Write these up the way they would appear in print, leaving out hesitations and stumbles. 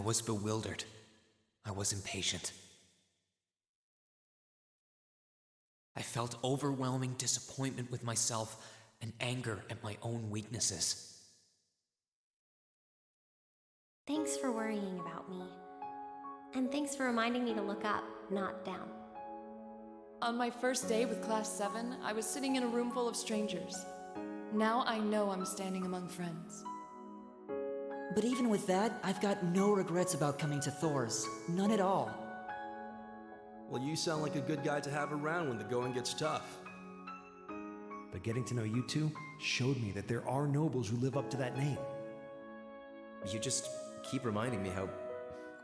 was bewildered. I was impatient. I felt overwhelming disappointment with myself and anger at my own weaknesses. Thanks for worrying about me. And thanks for reminding me to look up, not down. On my first day with Class 7, I was sitting in a room full of strangers. Now I know I'm standing among friends. But even with that, I've got no regrets about coming to Thor's. None at all. Well, you sound like a good guy to have around when the going gets tough. But getting to know you two showed me that there are nobles who live up to that name. You just keep reminding me how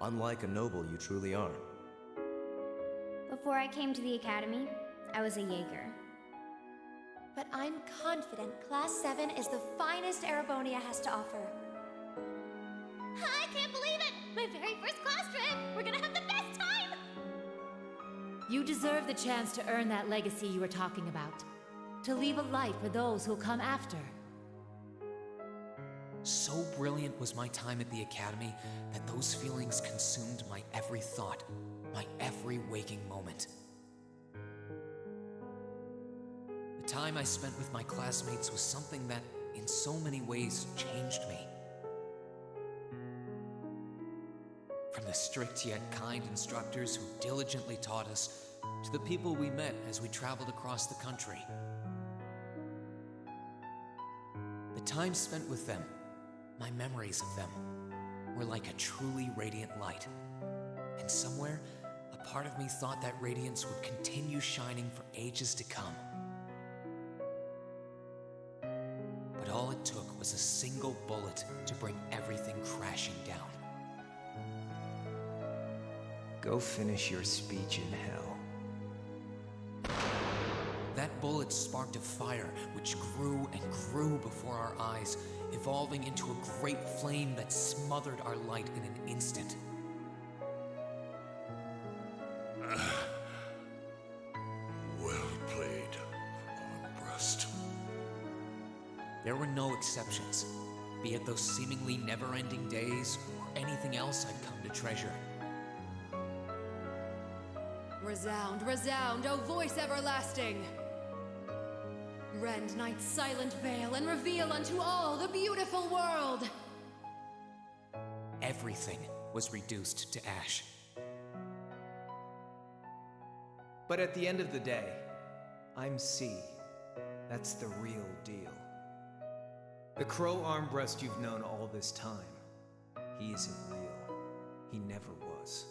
unlike a noble you truly are. Before I came to the academy, I was a Jaeger. But I'm confident Class 7 is the finest Erebonia has to offer. I can't believe it! My very first class trip! We're gonna have the best time! You deserve the chance to earn that legacy you were talking about. To leave a light for those who'll come after. So brilliant was my time at the academy that those feelings consumed my every thought, my every waking moment. The time I spent with my classmates was something that, in so many ways, changed me. From the strict yet kind instructors who diligently taught us, to the people we met as we traveled across the country. The time spent with them, my memories of them, were like a truly radiant light. And somewhere, a part of me thought that radiance would continue shining for ages to come. But all it took was a single bullet to bring everything crashing down. Go finish your speech in hell. That bullet sparked a fire which grew and grew before our eyes, evolving into a great flame that smothered our light in an instant. Well played, Armbrust. There were no exceptions, be it those seemingly never-ending days or anything else I'd come to treasure. Resound, resound, O voice everlasting! Rend night's silent veil and reveal unto all the beautiful world! Everything was reduced to ash. But at the end of the day, I'm C. That's the real deal. The Crow Armbrust you've known all this time, he isn't real. He never was.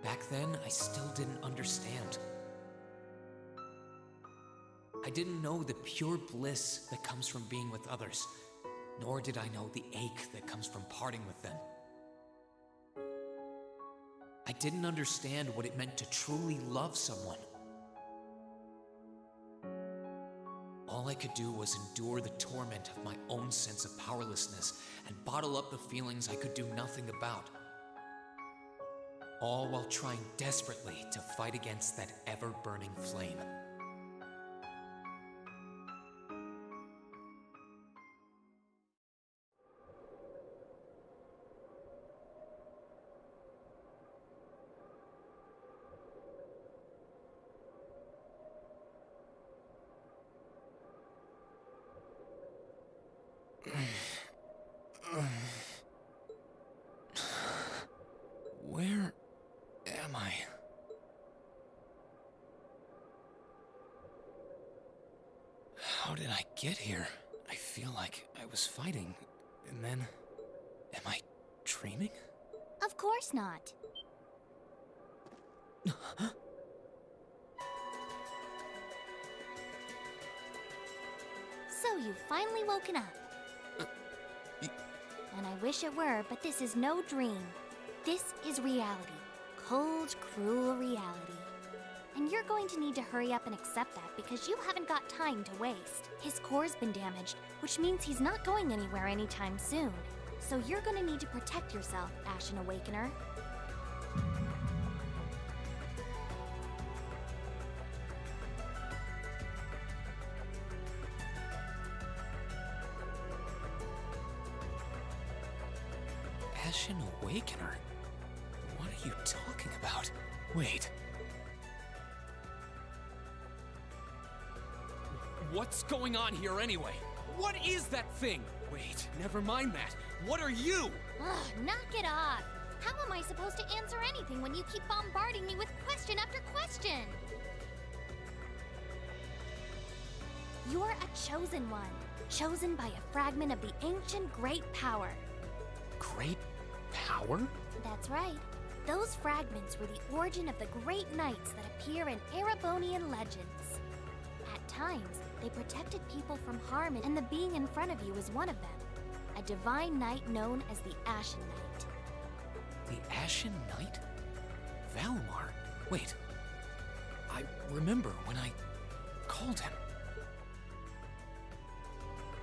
Back then, I still didn't understand. I didn't know the pure bliss that comes from being with others, nor did I know the ache that comes from parting with them. I didn't understand what it meant to truly love someone. All I could do was endure the torment of my own sense of powerlessness and bottle up the feelings I could do nothing about. All while trying desperately to fight against that ever-burning flame. Where am I? How did I get here? I feel like I was fighting, and then... Am I dreaming? Of course not. So you've finally woken up. And I wish it were, but this is no dream. This is reality. Cold, cruel reality. And you're going to need to hurry up and accept that because you haven't got time to waste. His core's been damaged, which means he's not going anywhere anytime soon. So you're gonna need to protect yourself, Ashen Awakener. Ashen Awakener? What are you talking about? Wait. What's going on here anyway? What is that thing? Wait, never mind that. What are you? Ugh, knock it off. How am I supposed to answer anything when you keep bombarding me with question after question? You're a chosen one. Chosen by a fragment of the ancient Great Power. Great power? That's right. Those fragments were the origin of the great knights that appear in Erebonian legends. At times, they protected people from harm, and the being in front of you is one of them. A divine knight known as the Ashen Knight. The Ashen Knight? Valmar? Wait. I remember when I called him.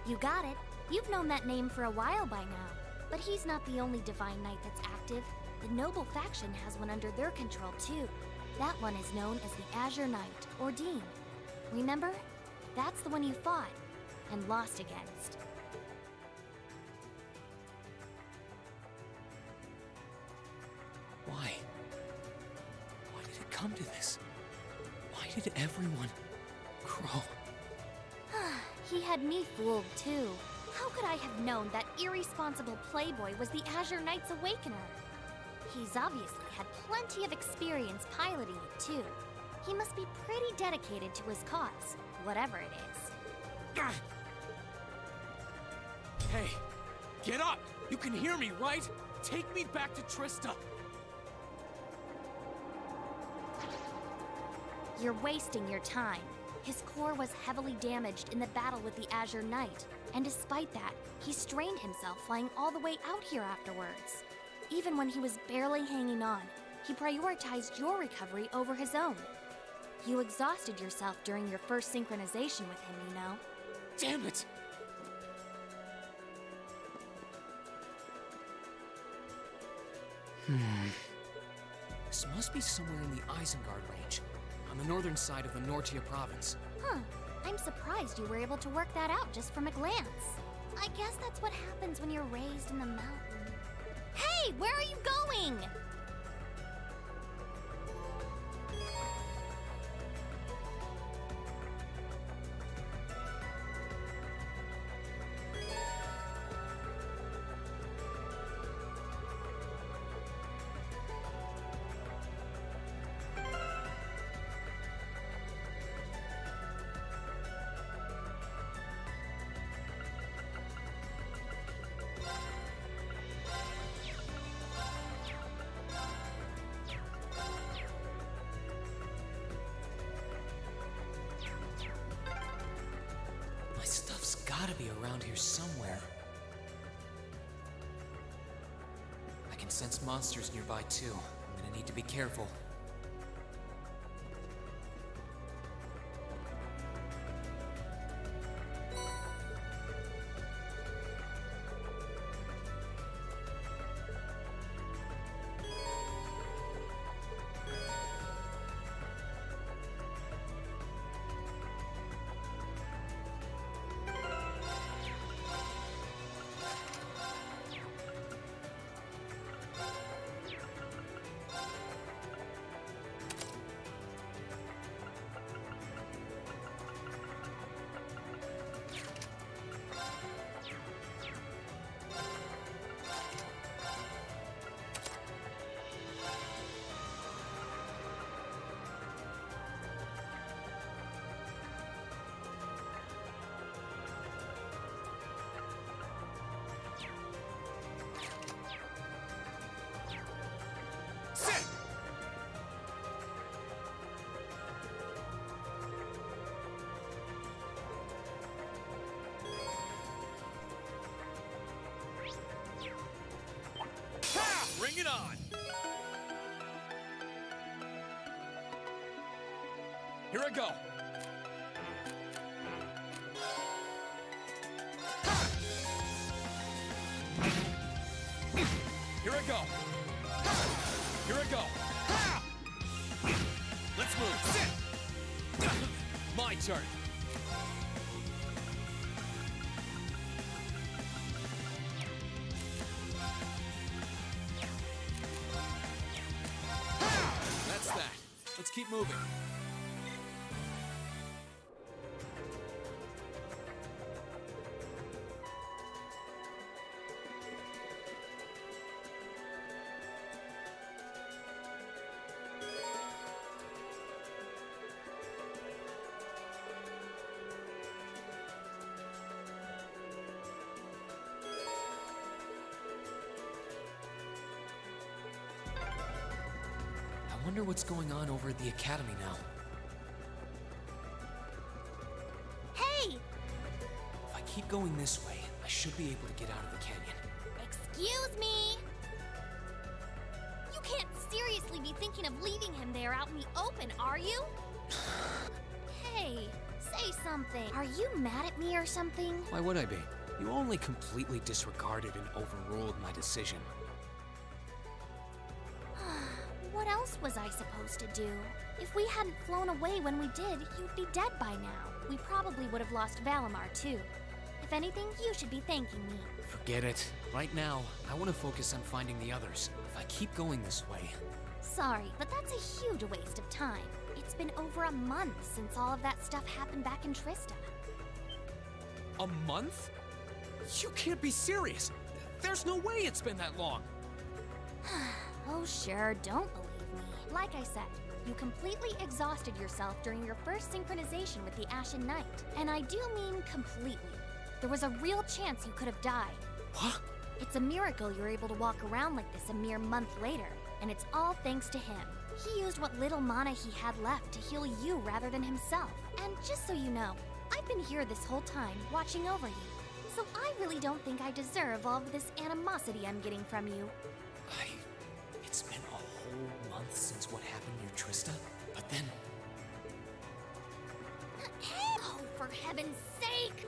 You got it. You've known that name for a while by now. But he's not the only divine knight that's active. The noble faction has one under their control too. That one is known as the Azure Knight, or Dean. Remember? That's the one you fought and lost against. Why? Why did it come to this? Why did everyone grow? He had me fooled too. How could I have known that irresponsible playboy was the Azure Knight's Awakener? He's obviously had plenty of experience piloting it too. He must be pretty dedicated to his cause, whatever it is. Hey, get up! You can hear me, right? Take me back to Trista! You're wasting your time. His core was heavily damaged in the battle with the Azure Knight, and despite that, he strained himself flying all the way out here afterwards. Even when he was barely hanging on, he prioritized your recovery over his own. You exhausted yourself during your first synchronization with him, you know? Damn it! This must be somewhere in the Isengard range, on the northern side of the Nortia province. Huh. I'm surprised you were able to work that out just from a glance. I guess that's what happens when you're raised in the mountain. Hey, where are you going? My stuff's gotta be around here somewhere. I can sense monsters nearby too. I'm gonna need to be careful. Bring it on! Here I go! Here I go! Here I go! Let's move! Sit! My turn! keep moving. I wonder what's going on over at the academy now. Hey! If I keep going this way, I should be able to get out of the canyon. Excuse me! You can't seriously be thinking of leaving him there out in the open, are you? Hey, say something. Are you mad at me or something? Why would I be? You only completely disregarded and overruled my decision. What else was I supposed to do? If we hadn't flown away when we did, you'd be dead by now. We probably would have lost Valimar, too. If anything, you should be thanking me. Forget it. Right now, I want to focus on finding the others. If I keep going this way... Sorry, but that's a huge waste of time. It's been over a month since all of that stuff happened back in Trista. A month? You can't be serious. There's no way it's been that long. Oh sure, don't believe me. Like I said, you completely exhausted yourself during your first synchronization with the Ashen Knight. And I do mean completely. There was a real chance you could have died. What? It's a miracle you're able to walk around like this a mere month later, and it's all thanks to him. He used what little mana he had left to heal you rather than himself. And just so you know, I've been here this whole time, watching over you. So I really don't think I deserve all of this animosity I'm getting from you. It's been a whole month since what happened near Trista, but then... Oh, for heaven's sake!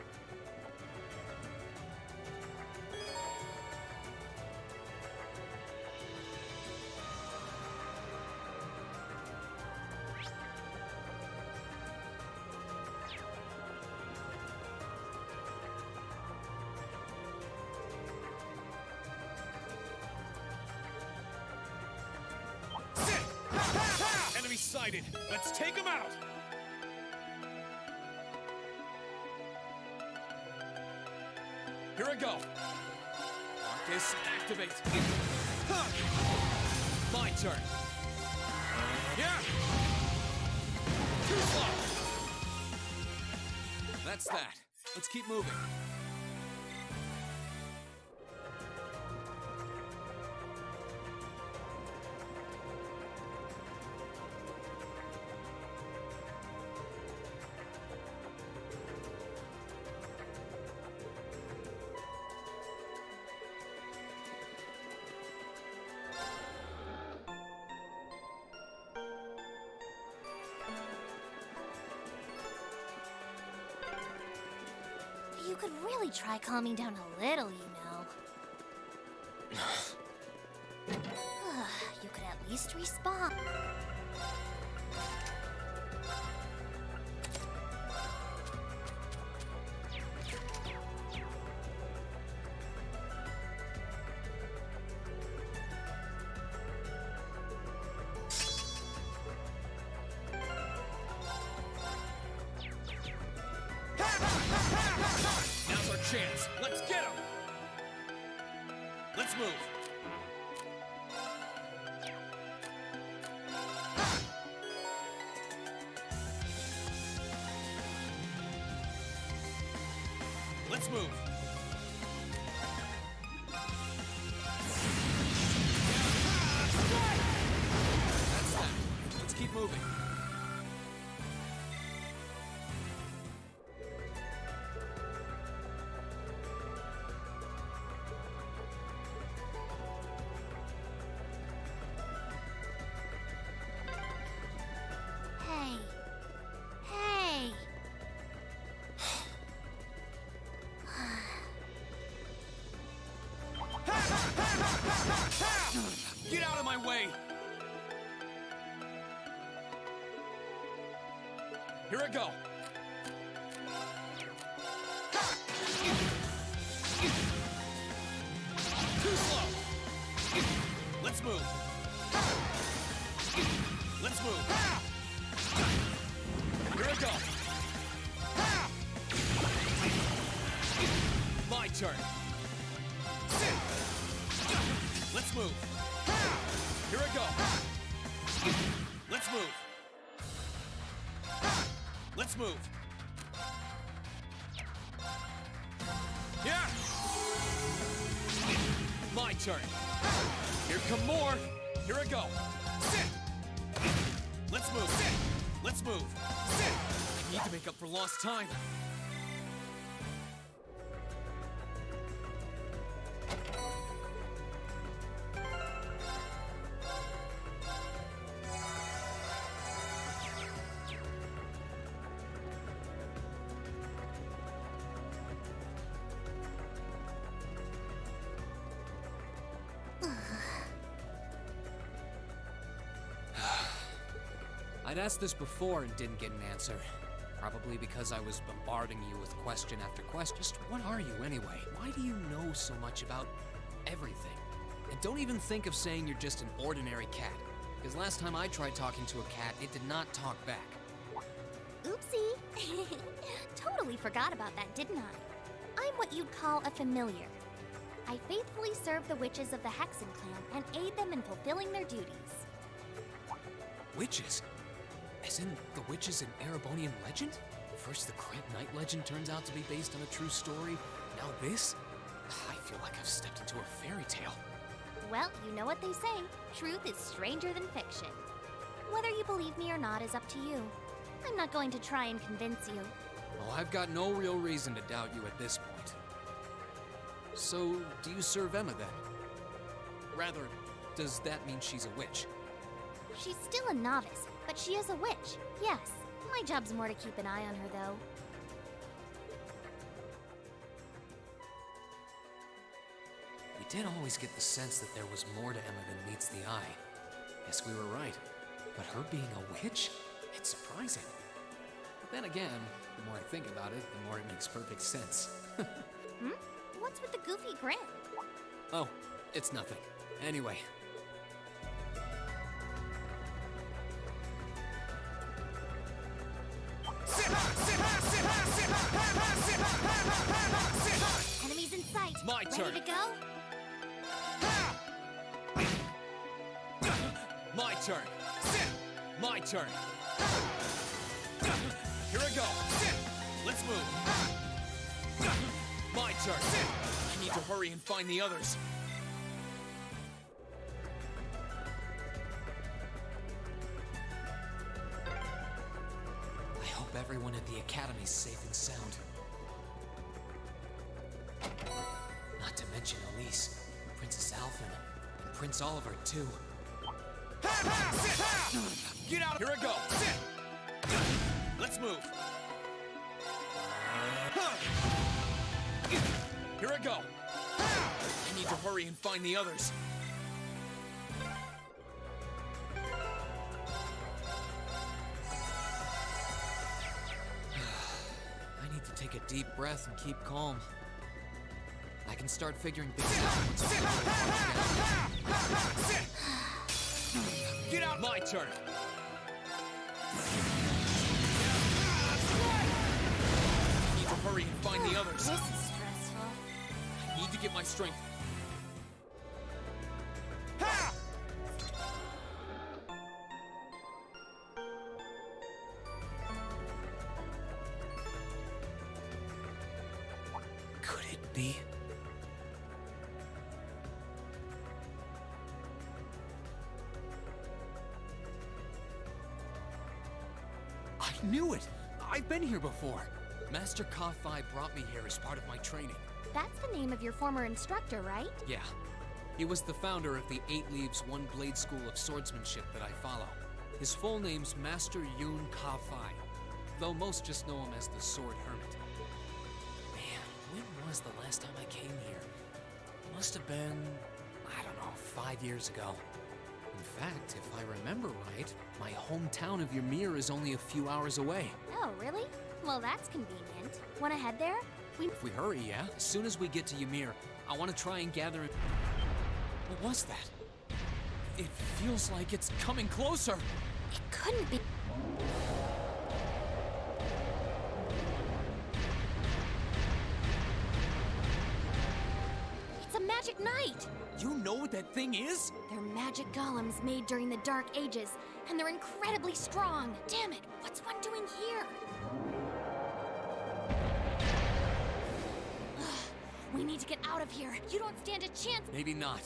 Enemy sighted. Let's take him out. Here I go. Marcus, activate. My turn. Yeah. Too slow. That's that. Let's keep moving. You could really try calming down a little, you know. You could at least respawn. Now's our chance. Let's get him. Let's move. Let's move. That's that. Let's keep moving. Hey. Hey. Get out of my way! Here I go. Too slow. Let's move. Let's move. Here I go. My turn. Let's move. Here I go. Let's move. Let's move. Yeah. My turn. Here come more. Here I go. Sit. Let's move. Sit. Let's move. Sit. I need to make up for lost time. I'd asked this before and didn't get an answer. Probably because I was bombarding you with question after question. Just what are you anyway? Why do you know so much about everything? And don't even think of saying you're just an ordinary cat. Because last time I tried talking to a cat, it did not talk back. Oopsie. Totally forgot about that, didn't I? I'm what you'd call a familiar. I faithfully serve the witches of the Hexen clan and aid them in fulfilling their duties. Witches? As in the witches in Erebonian legend? First the Krent Knight legend turns out to be based on a true story. Now this? I feel like I've stepped into a fairy tale. Well, you know what they say. Truth is stranger than fiction. Whether you believe me or not is up to you. I'm not going to try and convince you. Well, I've got no real reason to doubt you at this point. So, do you serve Emma then? Rather, does that mean she's a witch? She's still a novice, but she is a witch, yes. My job's more to keep an eye on her, though. We did always get the sense that there was more to Emma than meets the eye. Guess we were right. But her being a witch? It's surprising. But then again, the more I think about it, the more it makes perfect sense. What's with the goofy grin? Oh, it's nothing. Anyway. Enemies in sight. My turn. Ready to go? My turn. Sit. My turn. Here I go. Sit. Let's move. My turn. Sit. I need to hurry and find the others. I hope everyone at the Academy's safe and sound. Not to mention Elise, Princess Alphen, and Prince Oliver, too. Get out! Here I go! Sit! Let's move! Here I go! I need to hurry and find the others. I need to take a deep breath and keep calm. I can start figuring things out once Sit! Get out! My turn! I need to hurry and find the others. This is stressful. I need to get my strength. Could it be? I knew it! I've been here before! Master Ka-Fi brought me here as part of my training. That's the name of your former instructor, right? Yeah. He was the founder of the 8 Leaves, 1 Blade School of Swordsmanship that I follow. His full name's Master Yun Ka-Fi, though most just know him as the Sword Hermit. Man, when was the last time I came here? Must have been, I don't know, 5 years ago. In fact, if I remember right, my hometown of Ymir is only a few hours away. Oh, really? Well, that's convenient. Wanna head there? If we hurry, yeah? As soon as we get to Ymir, I want to try and gather... What was that? It feels like it's coming closer. It couldn't be. It's a magic knight! You know what that thing is? They're magic golems made during the Dark Ages, and they're incredibly strong. Damn it, what's one doing here? We need to get out of here. You don't stand a chance. Maybe not.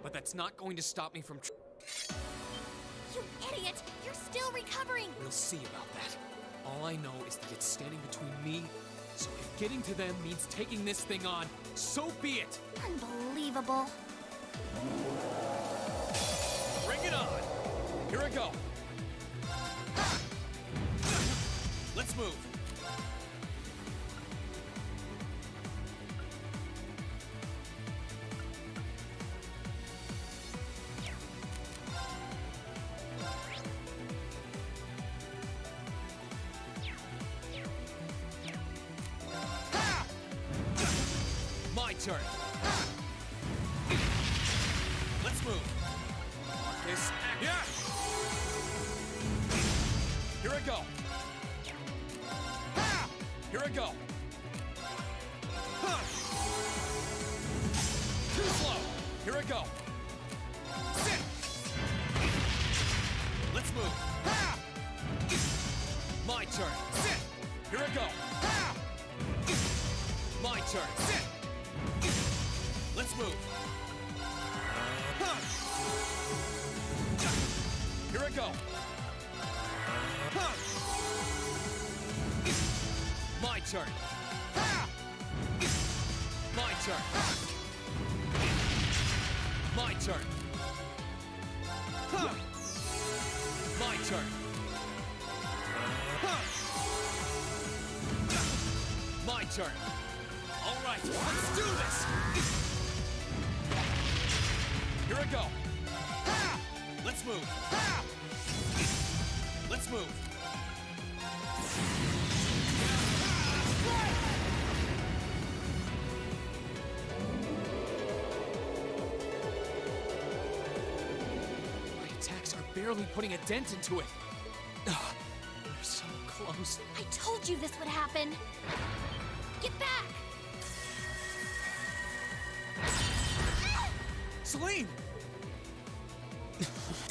But that's not going to stop me from You idiot! You're still recovering! We'll see about that. All I know is that it's standing between me, so if getting to them means taking this thing on, so be it! Unbelievable. Bring it on! Here I go! Let's move! My turn! Let's move! Marcus, yeah! Here I go! Here I go! Too slow! Here I go! Sit! Let's move! My turn! Sit! Here I go! My turn! Sit! Let's move! Here I go! My turn! My turn! My turn! My turn! My turn! All right, let's do this! Here I go! Let's move! Let's move! My attacks are barely putting a dent into it. Ugh, we're so close. I told you this would happen. Get back! Celine!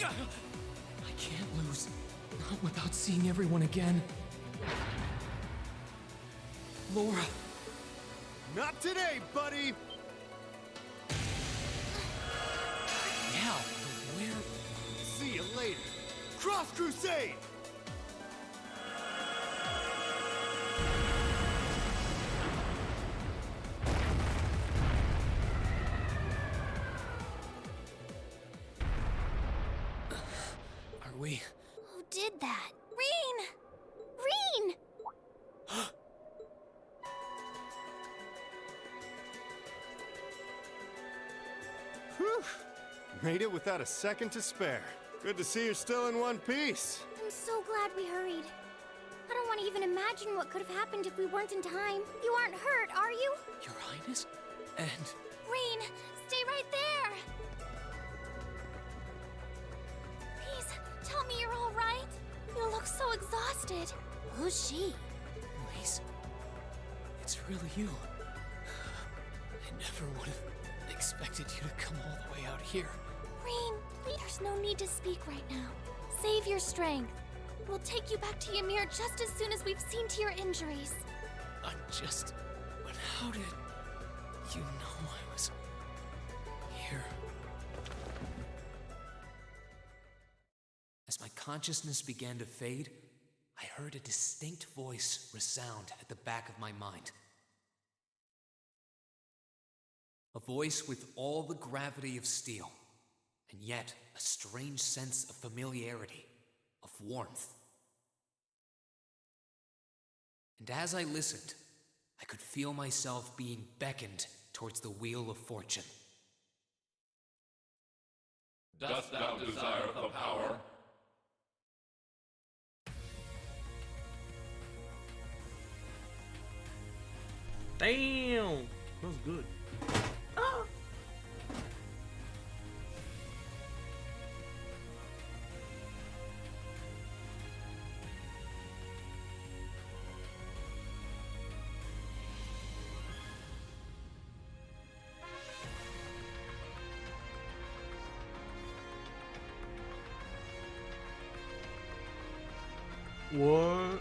I can't lose. Not without seeing everyone again. Laura. Not today, buddy! Yeah, but where? See you later. Cross Crusade! Are we? Who did that? Reen! Reen! Whew! Made it without a second to spare. Good to see you're still in one piece. I'm so glad we hurried. I don't want to even imagine what could have happened if we weren't in time. You aren't hurt, are you? Your Highness? And... Reen, stay right there! Please, tell me you're all right. You look so exhausted. Who's she? Elise, it's really you. I never would have expected you to come all the way out here. Reen, please. There's no need to speak right now. Save your strength. We'll take you back to Ymir just as soon as we've seen to your injuries. But how did you know I was here? As my consciousness began to fade, I heard a distinct voice resound at the back of my mind. A voice with all the gravity of steel, and yet a strange sense of familiarity, of warmth. And as I listened, I could feel myself being beckoned towards the wheel of fortune. Dost thou desire the power? Damn! That was good. Ah! What?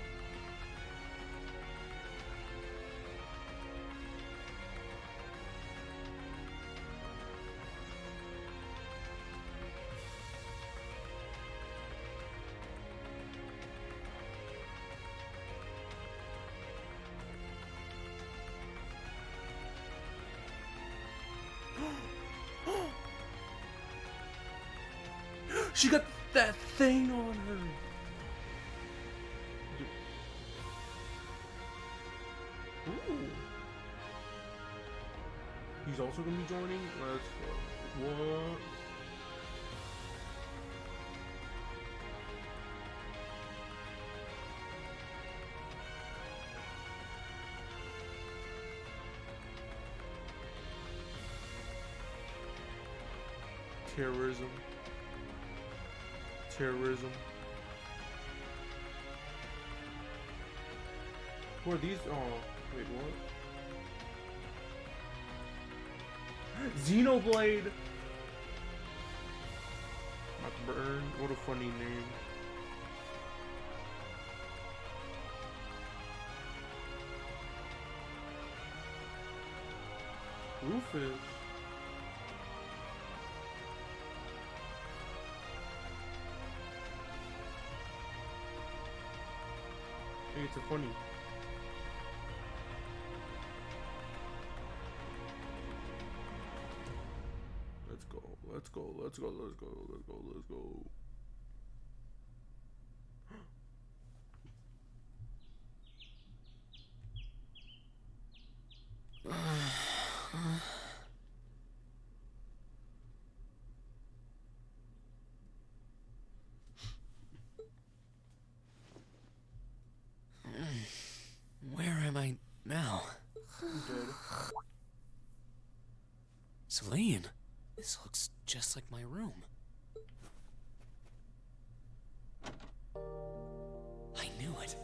She got that thing on her. Ooh. He's also gonna be joining. Let's go. What? Terrorism. Terrorism. Who are these? Oh, wait, what? Xenoblade! McBurn, what a funny name. Rufus. Hey, it's a funny. Let's go, let's go, let's go, let's go, let's go, let's go. Where am I now? Celine, this looks just like my room. I knew it.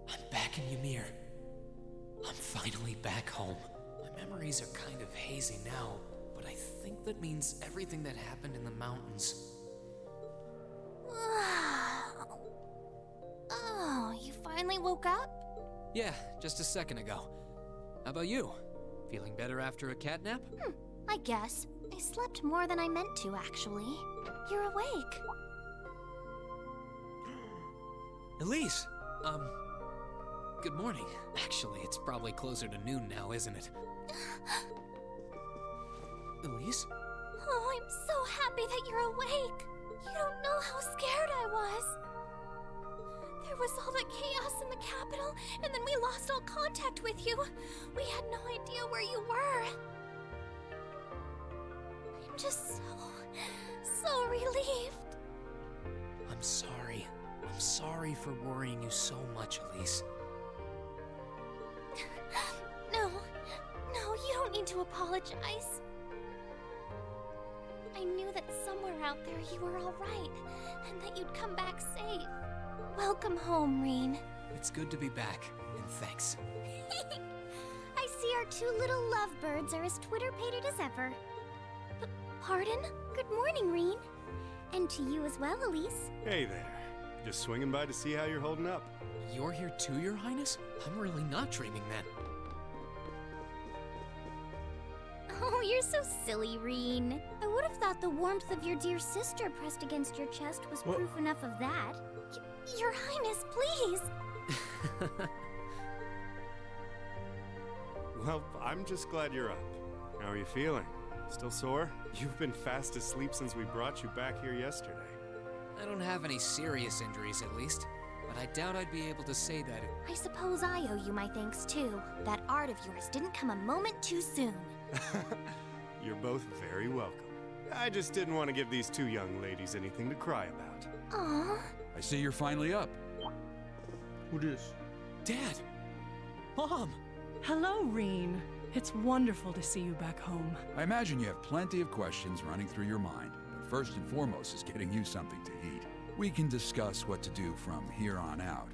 I'm back in Ymir. I'm finally back home. My memories are kind of hazy now, but I think that means everything that happened in the mountains. Oh, you finally woke up? Yeah, just a second ago. How about you? Feeling better after a catnap? I guess. I slept more than I meant to, actually. You're awake. Elise! Good morning. Actually, it's probably closer to noon now, isn't it? Elise? Oh, I'm so happy that you're awake. You don't know how scared I was. There was all that chaos in the capital, and then we lost all contact with you. We had no idea where you were. I'm just so relieved. I'm sorry. I'm sorry for worrying you so much, Elise. No, you don't need to apologize. I knew that somewhere out there you were all right, and that you'd come back safe. Welcome home, Reen. It's good to be back, and thanks. I see our two little lovebirds are as Twitter-pated as ever. Pardon? Good morning, Reen. And to you as well, Elise. Hey there. Just swinging by to see how you're holding up. You're here too, Your Highness? I'm really not dreaming then. Oh, you're so silly, Reen. I would have thought the warmth of your dear sister pressed against your chest was proof enough of that. Your Highness, please! Well, I'm just glad you're up. How are you feeling? Still sore? You've been fast asleep since we brought you back here yesterday. I don't have any serious injuries, at least. But I doubt I'd be able to say that if... I suppose I owe you my thanks, too. That art of yours didn't come a moment too soon. You're both very welcome. I just didn't want to give these two young ladies anything to cry about. Aww. I see you're finally up. Who this? Dad! Mom! Hello, Reen. It's wonderful to see you back home. I imagine you have plenty of questions running through your mind, but first and foremost is getting you something to eat. We can discuss what to do from here on out.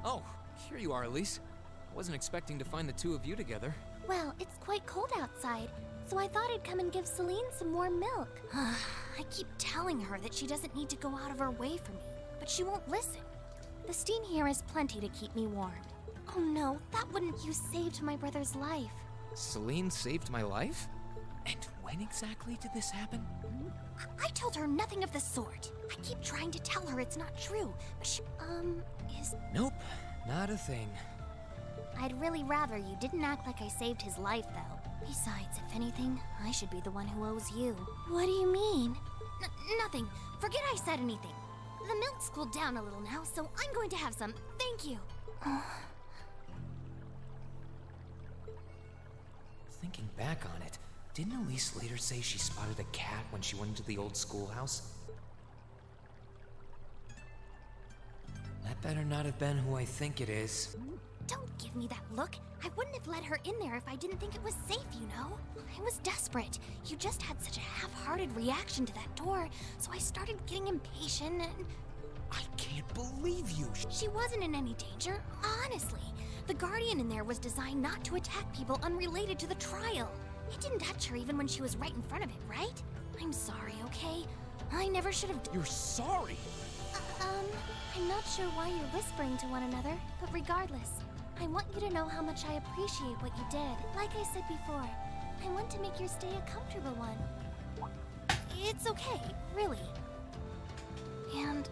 Oh, here you are, Elise. I wasn't expecting to find the two of you together. Well, it's quite cold outside, so I thought I'd come and give Celine some warm milk. I keep telling her that she doesn't need to go out of her way for me, but she won't listen. The steam here is plenty to keep me warm. Oh no, that wouldn't. You saved my brother's life. Celine saved my life? And when exactly did this happen? I told her nothing of the sort. I keep trying to tell her it's not true, but she, is... Nope, not a thing. I'd really rather you didn't act like I saved his life, though. Besides, if anything, I should be the one who owes you. What do you mean? Nothing. Forget I said anything. The milk's cooled down a little now, so I'm going to have some. Thank you. Thinking back on it, didn't Elise later say she spotted a cat when she went into the old schoolhouse? That better not have been who I think it is. Don't give me that look. I wouldn't have let her in there if I didn't think it was safe, you know? I was desperate. You just had such a half-hearted reaction to that door, so I started getting impatient and... I can't believe you! She wasn't in any danger, honestly. The Guardian in there was designed not to attack people unrelated to the trial. It didn't touch her even when she was right in front of it, right? I'm sorry, okay? I never should have... You're sorry? I'm not sure why you're whispering to one another, but regardless, I want you to know how much I appreciate what you did. Like I said before, I want to make your stay a comfortable one. It's okay, really. And...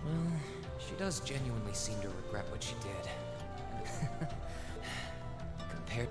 Well, she does genuinely seem to regret what she did. Compared...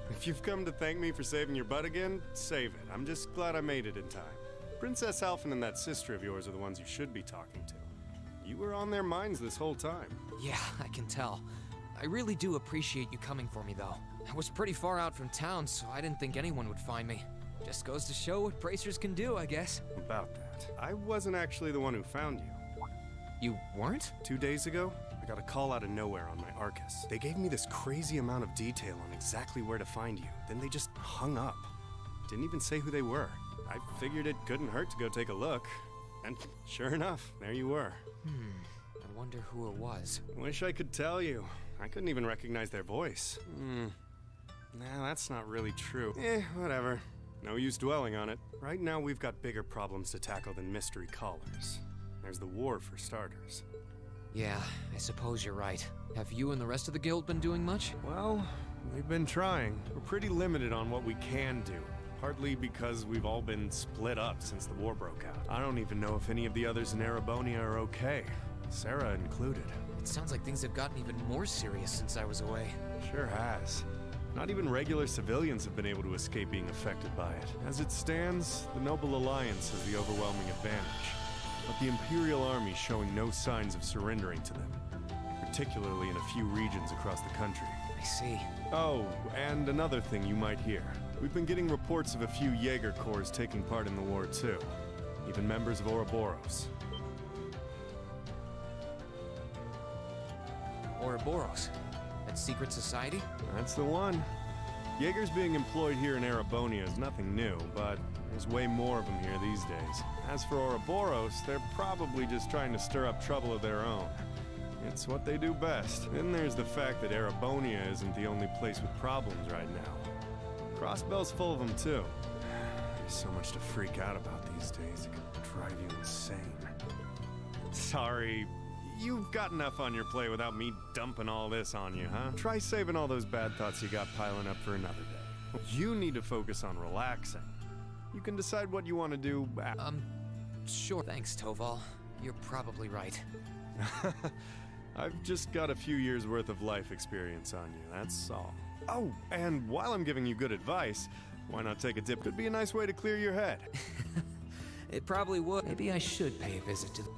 If you've come to thank me for saving your butt again, save it. I'm just glad I made it in time. Princess Alphen and that sister of yours are the ones you should be talking to. You were on their minds this whole time. Yeah, I can tell. I really do appreciate you coming for me, though. I was pretty far out from town, so I didn't think anyone would find me. Just goes to show what bracers can do, I guess. About that, I wasn't actually the one who found you. You weren't? 2 days ago, I got a call out of nowhere on my Arcus. They gave me this crazy amount of detail on exactly where to find you. Then they just hung up. Didn't even say who they were. I figured it couldn't hurt to go take a look. And sure enough, there you were. I wonder who it was. Wish I could tell you. I couldn't even recognize their voice. Nah, that's not really true. Whatever. No use dwelling on it. Right now we've got bigger problems to tackle than mystery callers. There's the war for starters. Yeah, I suppose you're right. Have you and the rest of the guild been doing much? Well, we've been trying. We're pretty limited on what we can do. Partly because we've all been split up since the war broke out. I don't even know if any of the others in Erebonia are okay. Sarah included. It sounds like things have gotten even more serious since I was away. Sure has. Not even regular civilians have been able to escape being affected by it. As it stands, the Noble Alliance has the overwhelming advantage. But the Imperial Army's showing no signs of surrendering to them, particularly in a few regions across the country. I see. Oh, and another thing you might hear. We've been getting reports of a few Jaeger Corps taking part in the war too. Even members of Ouroboros. Ouroboros? That secret society? That's the one. Jaegers being employed here in Erebonia is nothing new, but there's way more of them here these days. As for Ouroboros, they're probably just trying to stir up trouble of their own. It's what they do best. Then there's the fact that Erebonia isn't the only place with problems right now. Crossbell's full of them too. There So much to freak out about these days. It could drive you insane. Sorry. You've got enough on your plate without me dumping all this on you, huh? Try saving all those bad thoughts you got piling up for another day. You need to focus on relaxing. You can decide what you want to do Sure. Thanks, Toval. You're probably right. I've just got a few years worth of life experience on you, that's all. Oh, and while I'm giving you good advice, why not take a dip? Could be a nice way to clear your head. It probably would. Maybe I should pay a visit to the...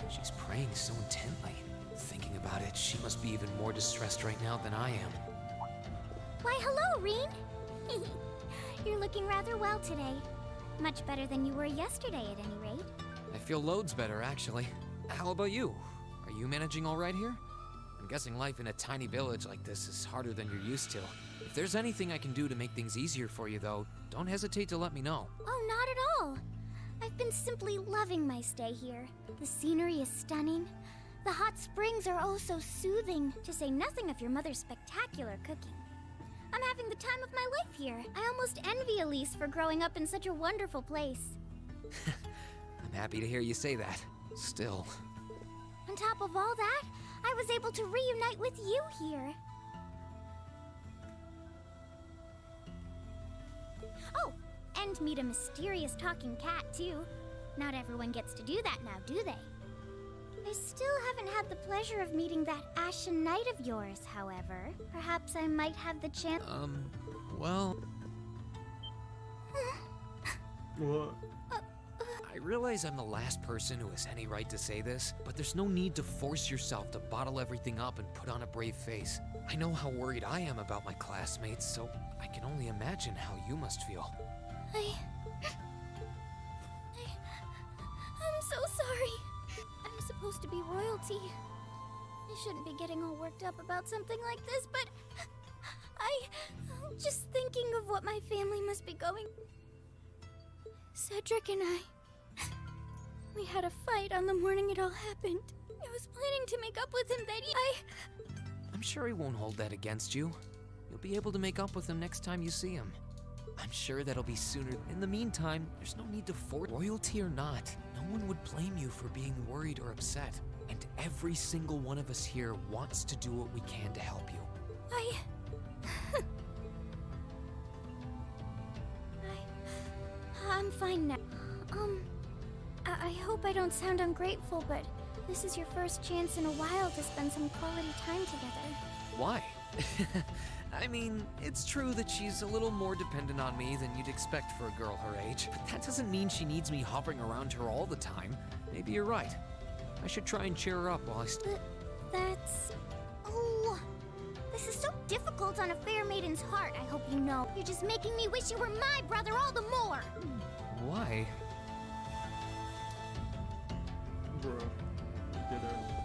She's praying so intently. Thinking about it, she must be even more distressed right now than I am. Why, hello, Reen! You're looking rather well today. Much better than you were yesterday, at any rate. I feel loads better, actually. How about you? Are you managing all right here? I'm guessing life in a tiny village like this is harder than you're used to. If there's anything I can do to make things easier for you, though, don't hesitate to let me know. Oh, not at all. I've been simply loving my stay here. The scenery is stunning. The hot springs are oh so soothing, to say nothing of your mother's spectacular cooking. I'm having the time of my life here. I almost envy Elise for growing up in such a wonderful place. I'm happy to hear you say that. Still. On top of all that, I was able to reunite with you here. Oh, and meet a mysterious talking cat, too. Not everyone gets to do that now, do they? I still haven't had the pleasure of meeting that Ashen Knight of yours, however. Perhaps I might have the chance— well... What? I realize I'm the last person who has any right to say this, but there's no need to force yourself to bottle everything up and put on a brave face. I know how worried I am about my classmates, so I can only imagine how you must feel. I'm so sorry. I'm supposed to be royalty. I shouldn't be getting all worked up about something like this, but just thinking of what my family must be going. Cedric and we had a fight on the morning it all happened. I was planning to make up with him that I'm sure he won't hold that against you. You'll be able to make up with him next time you see him. I'm sure that'll be sooner. In the meantime, there's no need to force royalty or not. No one would blame you for being worried or upset. And every single one of us here wants to do what we can to help you. I'm fine now. I hope I don't sound ungrateful, but this is your first chance in a while to spend some quality time together. Why? I mean, it's true that she's a little more dependent on me than you'd expect for a girl her age, but that doesn't mean she needs me hovering around her all the time. Maybe you're right. I should try and cheer her up while That's... Oh, this is so difficult on a fair maiden's heart, I hope you know. You're just making me wish you were my brother all the more. Why? Bruh. Get her.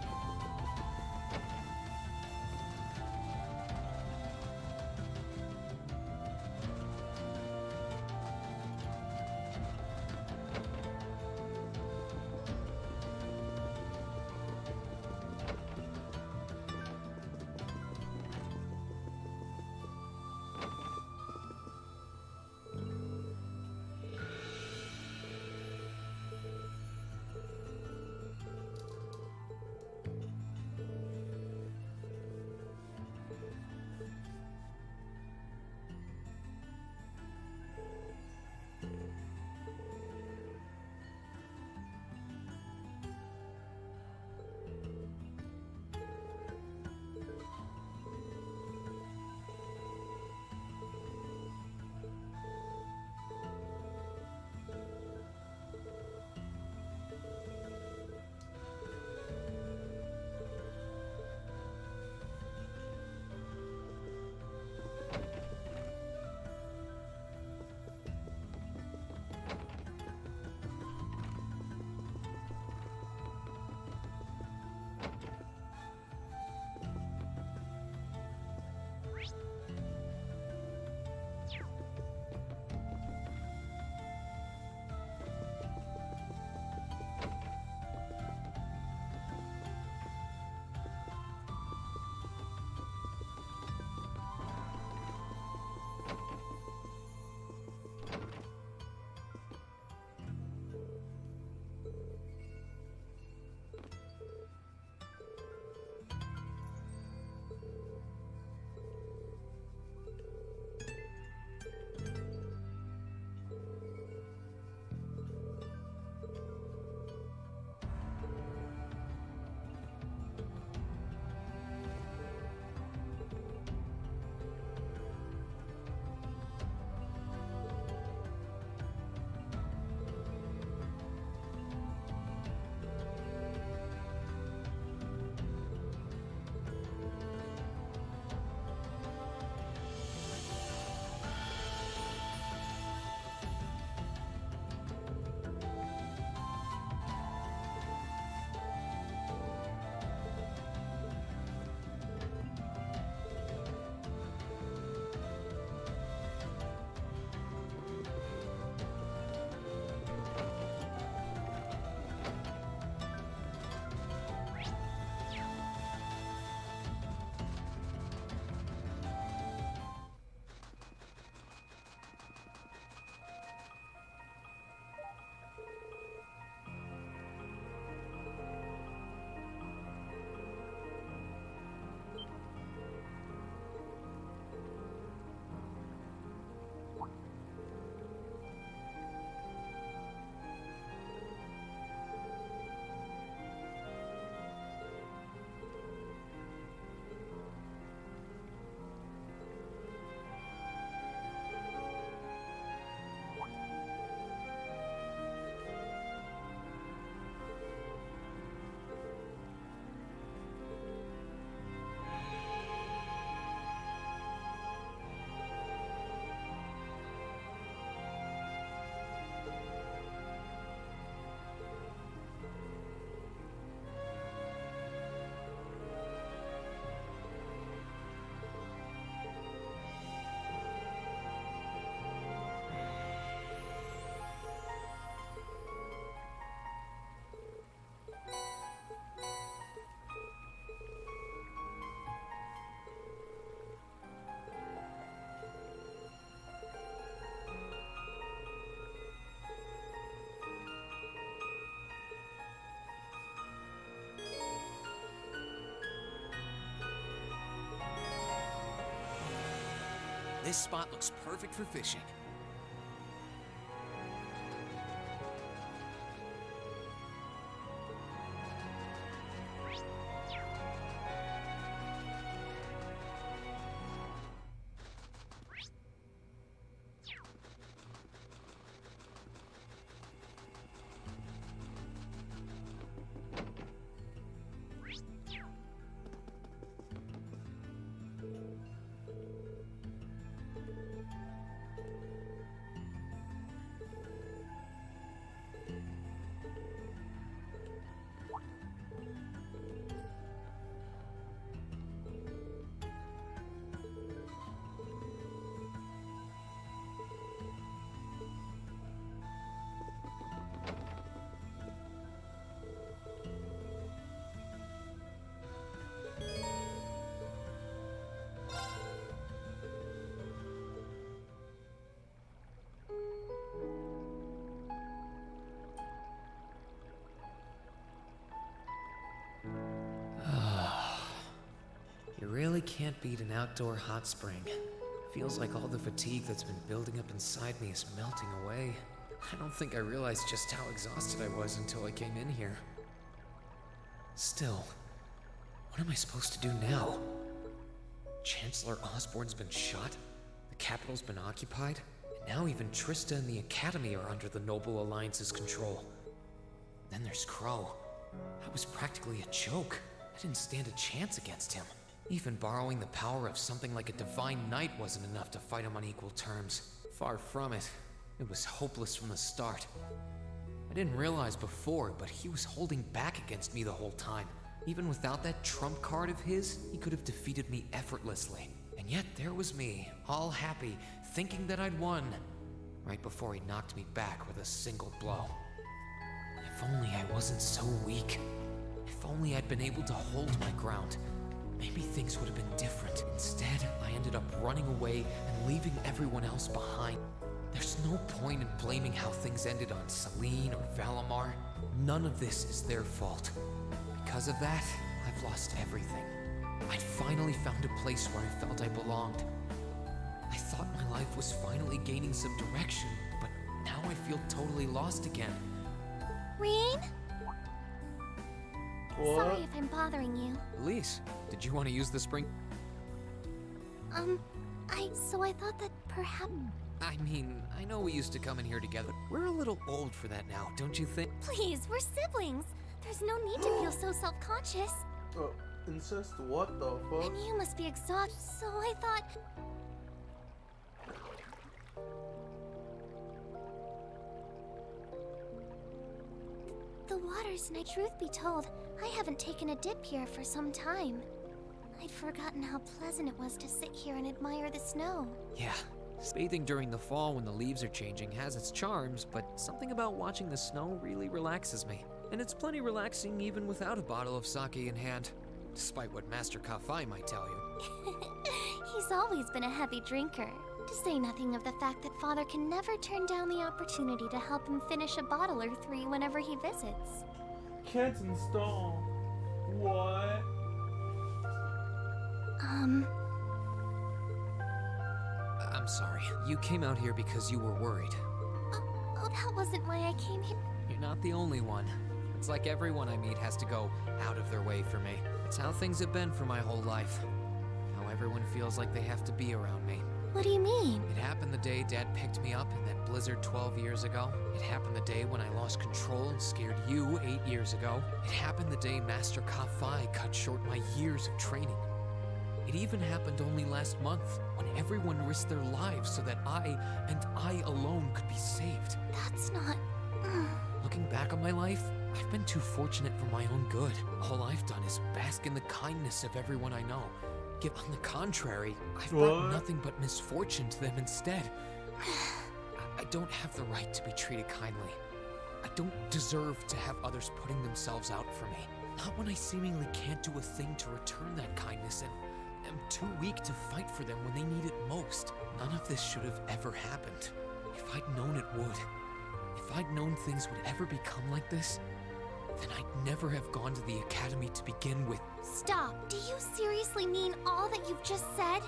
This spot looks perfect for fishing. can't beat an outdoor hot spring. Feels like all the fatigue that's been building up inside me is melting away. I don't think I realized just how exhausted I was until I came in here. Still, what am I supposed to do now? Chancellor Osborne's been shot, the capital's been occupied, and now even Trista and the Academy are under the Noble Alliance's control. Then there's Crow. I was practically a joke. I didn't stand a chance against him. Even borrowing the power of something like a divine knight wasn't enough to fight him on equal terms. Far from it. It was hopeless from the start. I didn't realize before, but he was holding back against me the whole time. Even without that trump card of his, he could have defeated me effortlessly. And yet there was me, all happy, thinking that I'd won, right before he knocked me back with a single blow. If only I wasn't so weak. If only I'd been able to hold my ground. Maybe things would have been different. Instead, I ended up running away and leaving everyone else behind. There's no point in blaming how things ended on Celine or Valimar. None of this is their fault. Because of that, I've lost everything. I'd finally found a place where I felt I belonged. I thought my life was finally gaining some direction, but now I feel totally lost again. Reen? What? Sorry if I'm bothering you. Elise, did you want to use the spring? So I thought that perhaps... I mean, I know we used to come in here together. We're a little old for that now, don't you think? Please, we're siblings. There's no need to feel so self-conscious. Incest? What the fuck? And you must be exhausted, so I thought... The water's nice. Truth be told, I haven't taken a dip here for some time. I'd forgotten how pleasant it was to sit here and admire the snow. Yeah. Bathing during the fall when the leaves are changing has its charms, but something about watching the snow really relaxes me. And it's plenty relaxing even without a bottle of sake in hand, despite what Master Kafai might tell you. He's always been a heavy drinker. To say nothing of the fact that Father can never turn down the opportunity to help him finish a bottle or three whenever he visits. Can't install. What? I'm sorry. You came out here because you were worried. Oh, that wasn't why I came here. You're not the only one. It's like everyone I meet has to go out of their way for me. It's how things have been for my whole life. How everyone feels like they have to be around me. What do you mean? It happened the day Dad picked me up in that blizzard 12 years ago. It happened the day when I lost control and scared you 8 years ago. It happened the day Master Kafai cut short my years of training. It even happened only last month, when everyone risked their lives so that I, and I alone, could be saved. That's not... Looking back on my life, I've been too fortunate for my own good. All I've done is bask in the kindness of everyone I know. Yet on the contrary, I've brought nothing but misfortune to them instead. I don't have the right to be treated kindly. I don't deserve to have others putting themselves out for me. Not when I seemingly can't do a thing to return that kindness and am too weak to fight for them when they need it most. None of this should have ever happened. If I'd known it would, if I'd known things would ever become like this, then I'd never have gone to the academy to begin with. Stop! Do you seriously mean all that you've just said?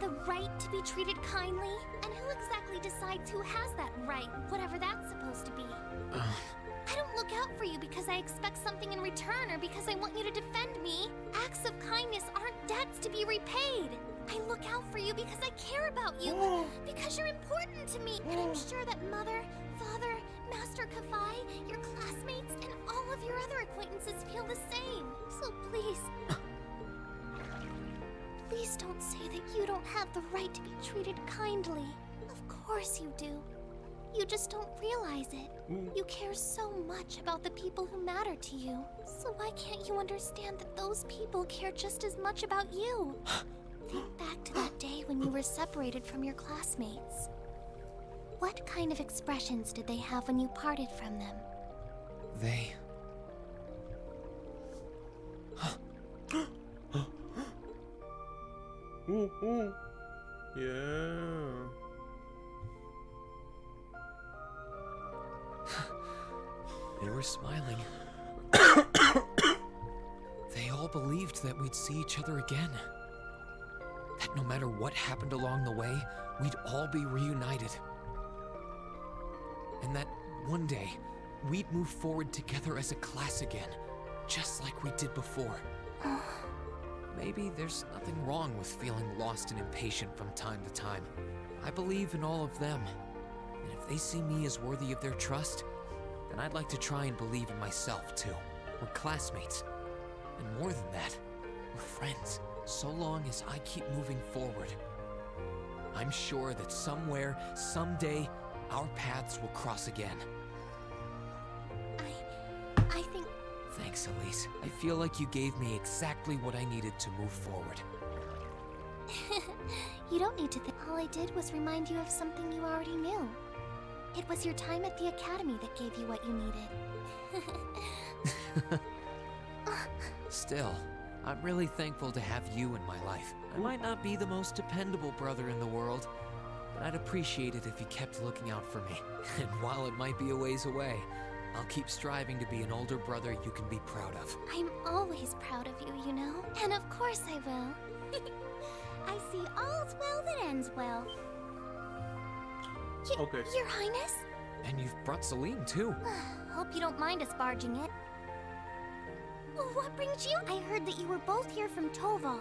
The right to be treated kindly? And who exactly decides who has that right, whatever that's supposed to be? I don't look out for you because I expect something in return or because I want you to defend me. Acts of kindness aren't debts to be repaid. I look out for you because I care about you, because you're important to me. And I'm sure that Mother, Father, Master Kafai, your classmates, and all of your other acquaintances feel the same. So please, please don't say that you don't have the right to be treated kindly. Of course you do. You just don't realize it. You care so much about the people who matter to you. So why can't you understand that those people care just as much about you? Think back to that day when you were separated from your classmates. What kind of expressions did they have when you parted from them? They... Yeah. They were smiling. They all all believed that we'd see each other again. That no matter what happened along the way, we'd all be reunited. And that one day, we'd move forward together as a class again, just like we did before. Maybe there's nothing wrong with feeling lost and impatient from time to time. I believe in all of them, and if they see me as worthy of their trust, then I'd like to try and believe in myself too. We're classmates, and more than that, we're friends, so long as I keep moving forward. I'm sure that somewhere, someday, our paths will cross again. I think... Thanks, Elise. I feel like you gave me exactly what I needed to move forward. You don't need to think. All I did was remind you of something you already knew. It was your time at the academy that gave you what you needed. Still, I'm really thankful to have you in my life. I might not be the most dependable brother in the world, but I'd appreciate it if you kept looking out for me. And while it might be a ways away, I'll keep striving to be an older brother you can be proud of. I'm always proud of you, you know? And of course I will. I see all's well that ends well. Okay. Your Highness? And you've brought Celine, too. Hope you don't mind us barging it. What brings you? I heard that you were both here from Toval,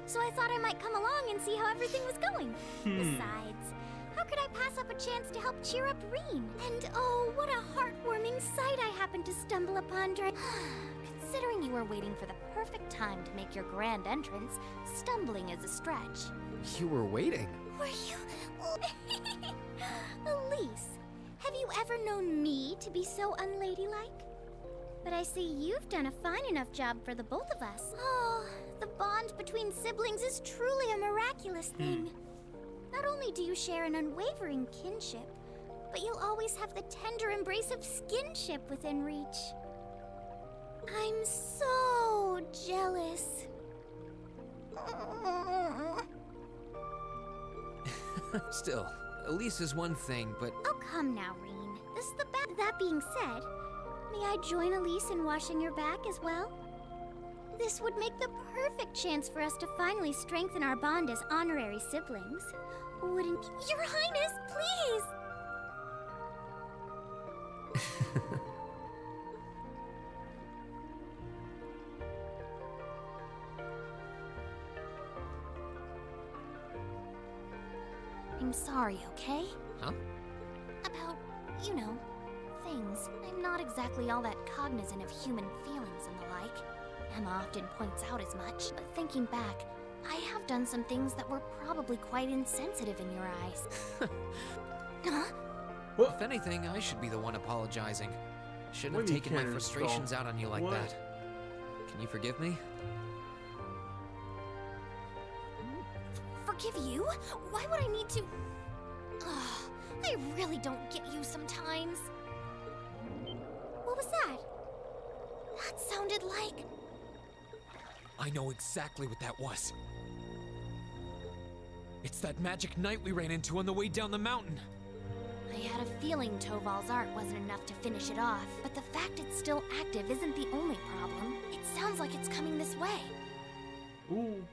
so I thought I might come along and see how everything was going. Besides, how could I pass up a chance to help cheer up Reen? And oh, what a heartwarming sight I happened to stumble upon during... Considering you were waiting for the perfect time to make your grand entrance, stumbling is a stretch. You were waiting? Were you? Elise, have you ever known me to be so unladylike? But I see you've done a fine enough job for the both of us. Oh, the bond between siblings is truly a miraculous thing. Not only do you share an unwavering kinship, but you'll always have the tender embrace of skinship within reach. I'm so jealous. Still, Elise is one thing, but... Oh, come now, Reen. This is the best. That being said, may I join Elise in washing your back as well? This would make the perfect chance for us to finally strengthen our bond as honorary siblings. Wouldn't... Your Highness, please! I'm sorry, okay? Huh? About, you know, things. I'm not exactly all that cognizant of human feelings and the like. Emma often points out as much, but thinking back, I have done some things that were probably quite insensitive in your eyes. Huh? If anything, I should be the one apologizing. Shouldn't have taken my frustrations out on you like that. Can you forgive me? Forgive you? Why would I need to... I really don't get you sometimes. What was that? That sounded like... I know exactly what that was. It's that magic knight we ran into on the way down the mountain. I had a feeling Toval's art wasn't enough to finish it off, but the fact it's still active isn't the only problem. It sounds like it's coming this way. Ooh.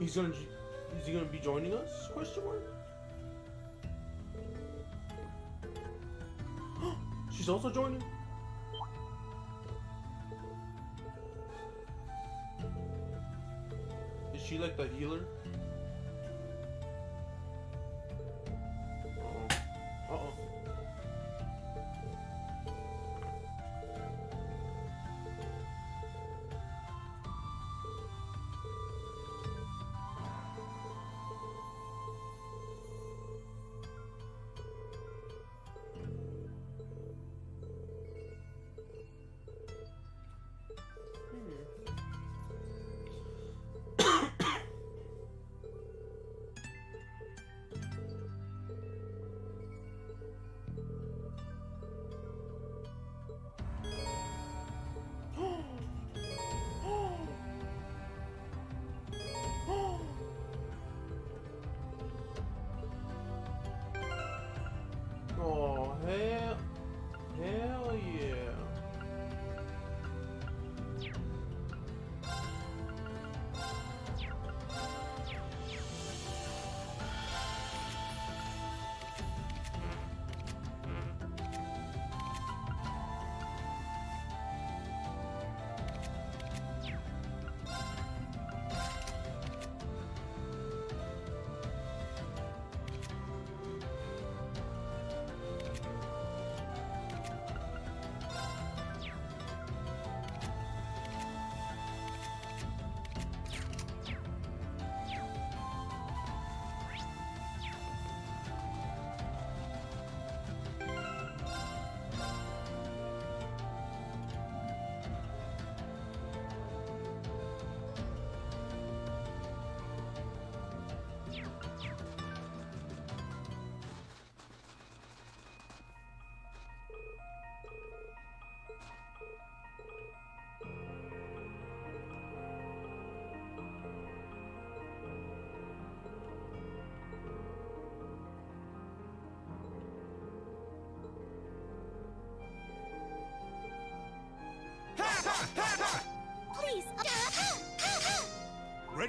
Is he gonna be joining us? Question mark. She's also joining. Is she like the healer? Uh-oh.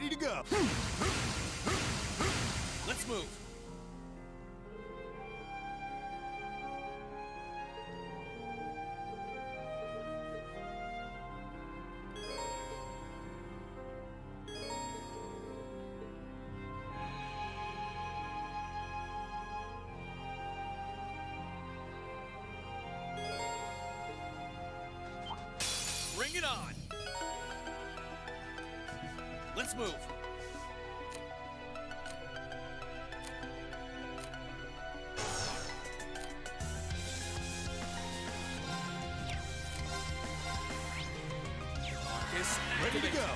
Ready to go. Let's move. Bring it on! Let's move! Marcus, Ready to go.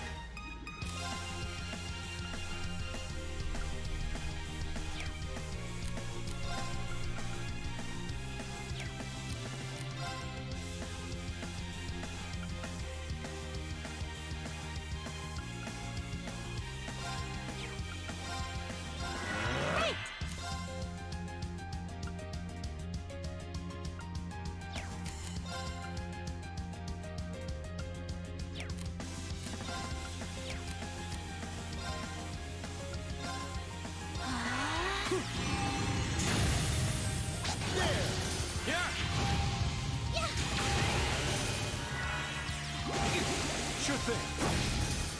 Sure thing.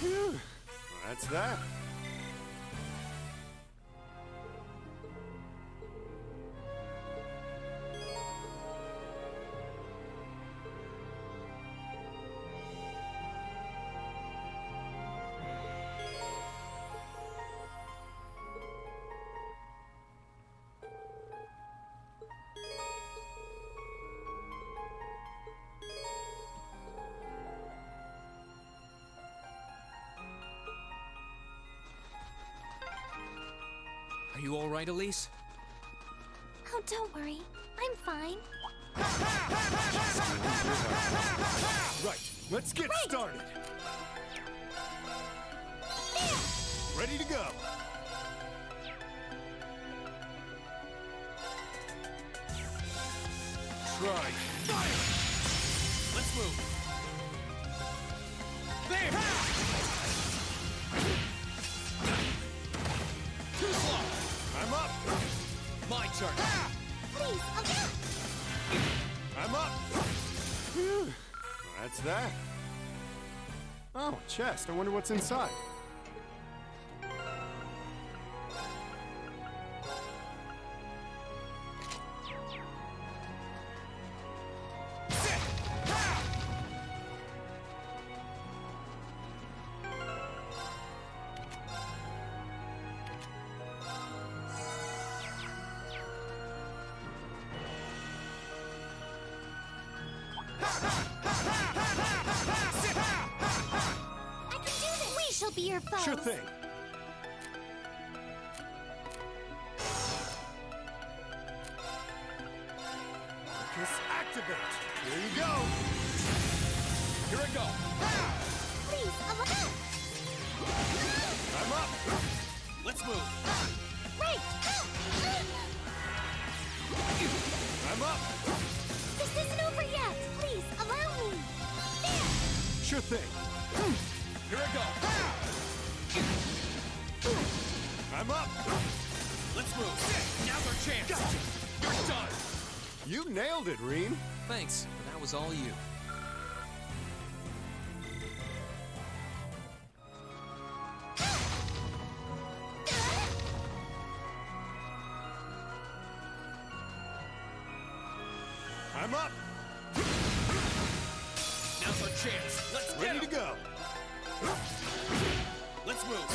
Phew. That's that. Are you all right, Elise? Oh, don't worry. I'm fine. Right, let's get started. Ready to go. Try. Fire! Let's move. There! Too slow. I'm up. My turn. Please, I'm up. Phew. That's that. Oh, chest. I wonder what's inside. She'll be your foe. Sure thing. Marcus, activate. Here you go. Here I go. Please, allow. I'm up. Let's move. Right. I'm up. This isn't over yet. Please, allow me. There. Sure thing. Here I go. I'm up. Let's move. Now's our chance. Gotcha. You're done. You nailed it, Reen. Thanks, but that was all you. I'm up. Now's our chance. Let's get Ready to go. Let's move.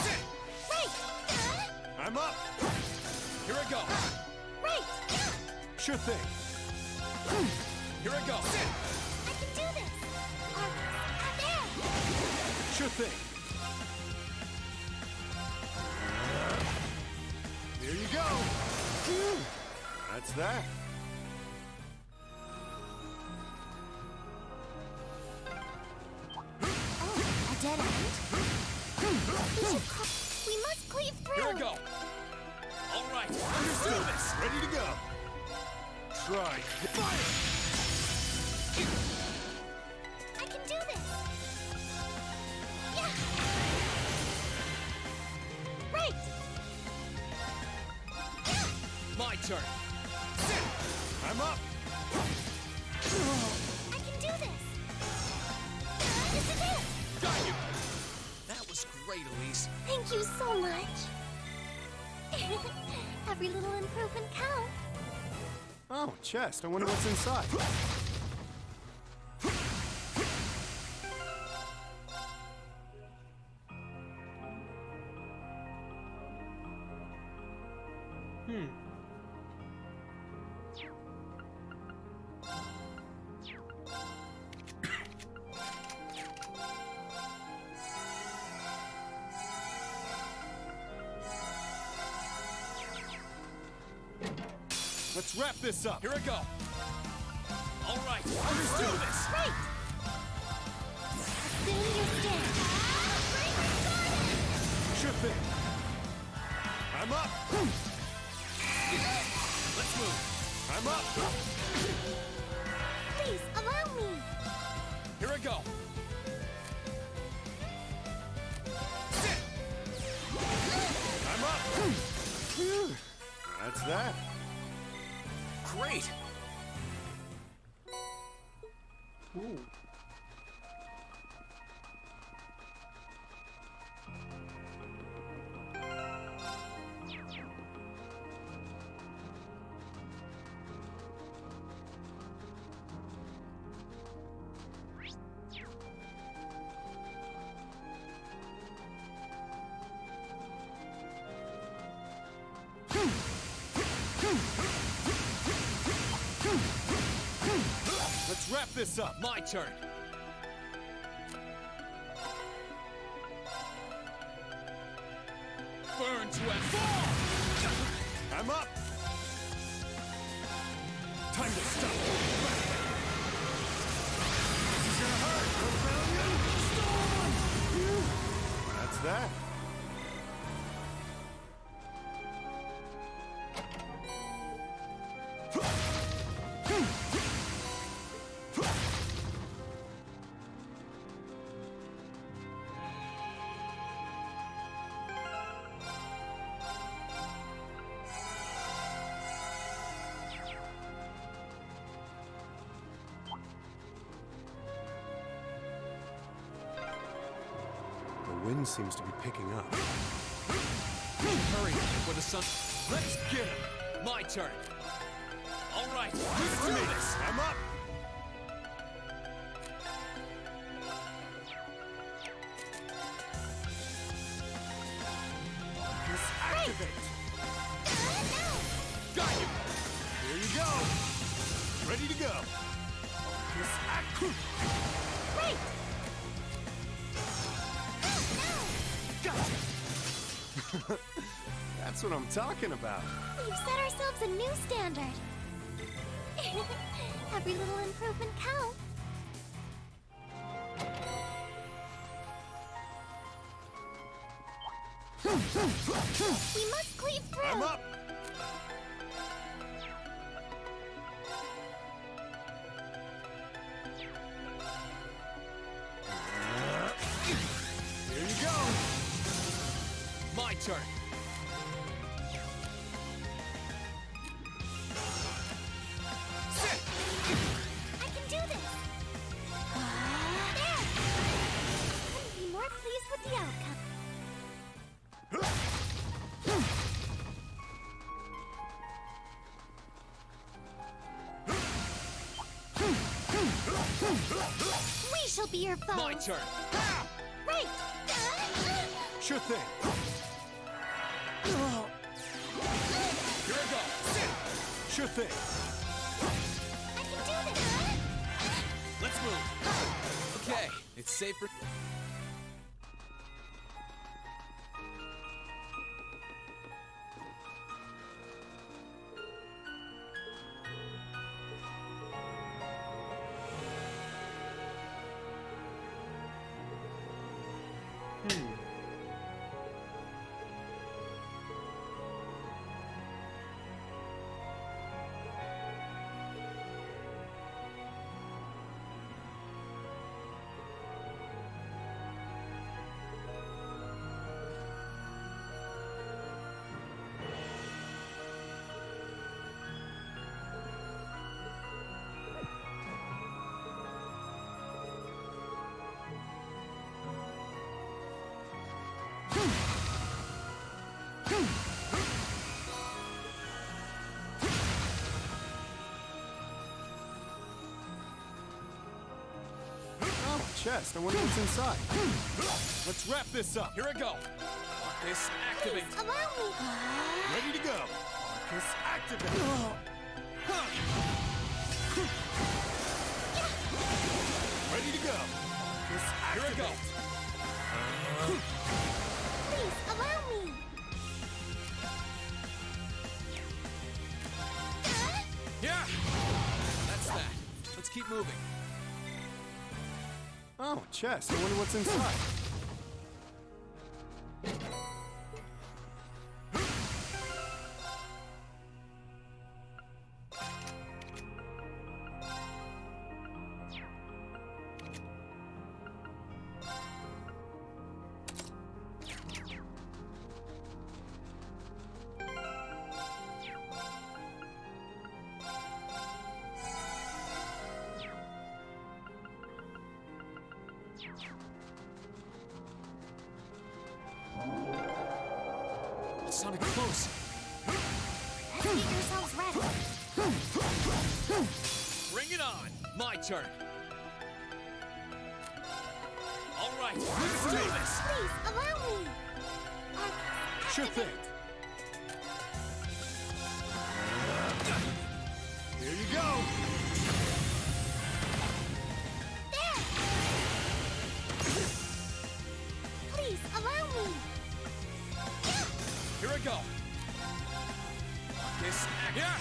Right. I'm up. Here I go. Right. Sure thing. Here I go. I can do this. There. Sure thing. There you go. Phew. That's that. Oh, a dead end? We must cleave through. Here I go. All right, let's do this. Ready to go. Try. Fire! I can do this. Yeah. I'm up! I can do this! This is it! Got you! That was great, Elise. Thank you so much! Every little improvement counts. Oh, chest. I wonder what's inside. Let's wrap this up. Here I go. All right, let's do this. Right! Assume your stand. Sure thing. I'm up. Let's move. I'm up. Please, allow me. Here I go. I'm up. That's that. Great. Ooh. Let's wrap this up. My turn. Burn to and fall! I'm up. Time to stop. This is gonna hurt. Rebellion. That's that. The wind seems to be picking up. Hurry before the sun. Let's get him. My turn. All right, let's do this. I'm up. Activate. Got you. Here you go. Ready to go. Right! Gotcha. That's what I'm talking about. We've set ourselves a new standard. Every little improvement counts. We must cleave through. I'm up. Here you go. My turn. I can do this. There. Couldn't be more pleased with the outcome. We shall be your foes. My turn. Right. Sure thing. Here I go. Sure thing. I can do this. Let's move. Okay, it's safer. chest. I wonder what's inside. Let's wrap this up. Here I go. Marcus, activate. Please, allow me. Ready to go. Marcus, activate. Ready to go. Marcus, activate. Here I go. Please, allow me. Yeah! That's that. Let's keep moving. Oh, chest. I wonder what's inside. It sounded close. Let's get yourselves ready. Bring it on. My turn. All right, let's do this. Please, allow me. Sure thing. Here you go. There. Please, allow me. Here I go. This yeah.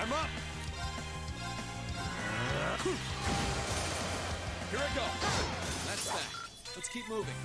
I'm up. Here I go. That's that. Let's keep moving.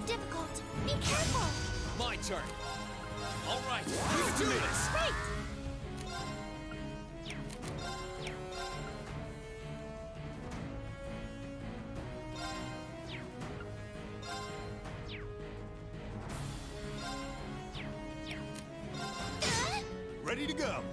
Difficult. Be careful. My turn. All right, let's do this. Great. Ready to go.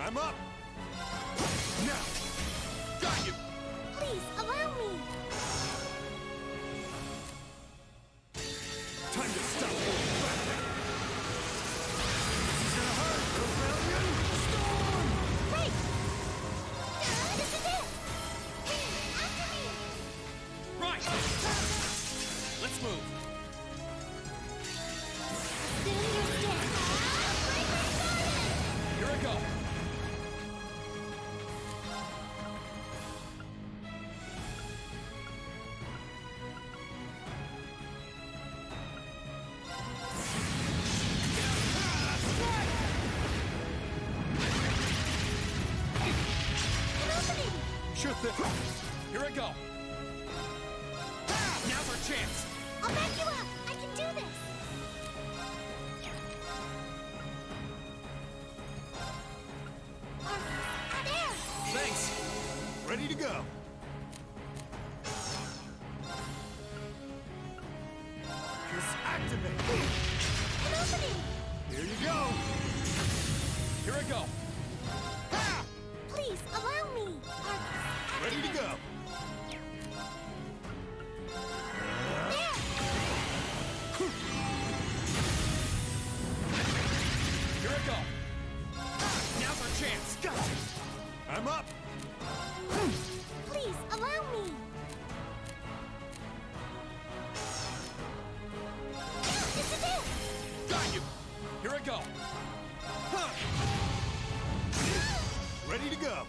I'm up! Now! Got you! Please, allow me! Time to stop holding back! This is gonna hurt! Rebellion! Storm! Wait! This is it! After me! Right! Let's move! Assume you're scared. Here I go! Sure thing. Here I go. Now's our chance. I'll back you up. I can do this. There. Thanks. Ready to go. Just activate. An opening. Here you go. I go! Ha! Please, allow me! Ready to go! Here I go! Now's our chance! Gotcha! I'm up! Please, allow me! This is it! Got you! Here I go! Huh. Ready to go!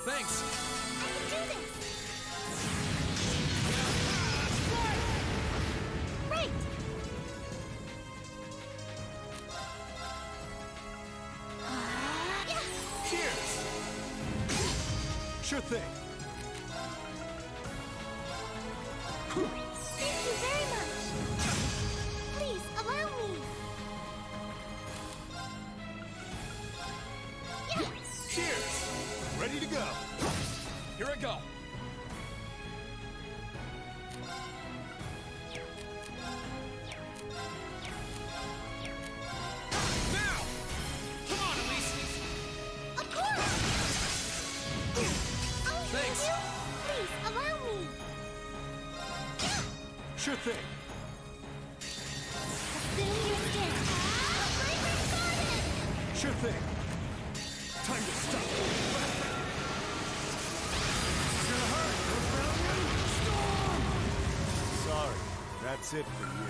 Thanks! I can do this! Right! Yeah! Cheers! Sure thing! Thank you very much! Please, allow me! Yeah! Cheers! Ready to go! Here I go! Now! Come on, Elise! Of course! I'll heal Thanks. you! Please, allow me! Sure thing! Assume your stance! Bravery started! Sure thing! Time to stop! Sorry, that's it for you.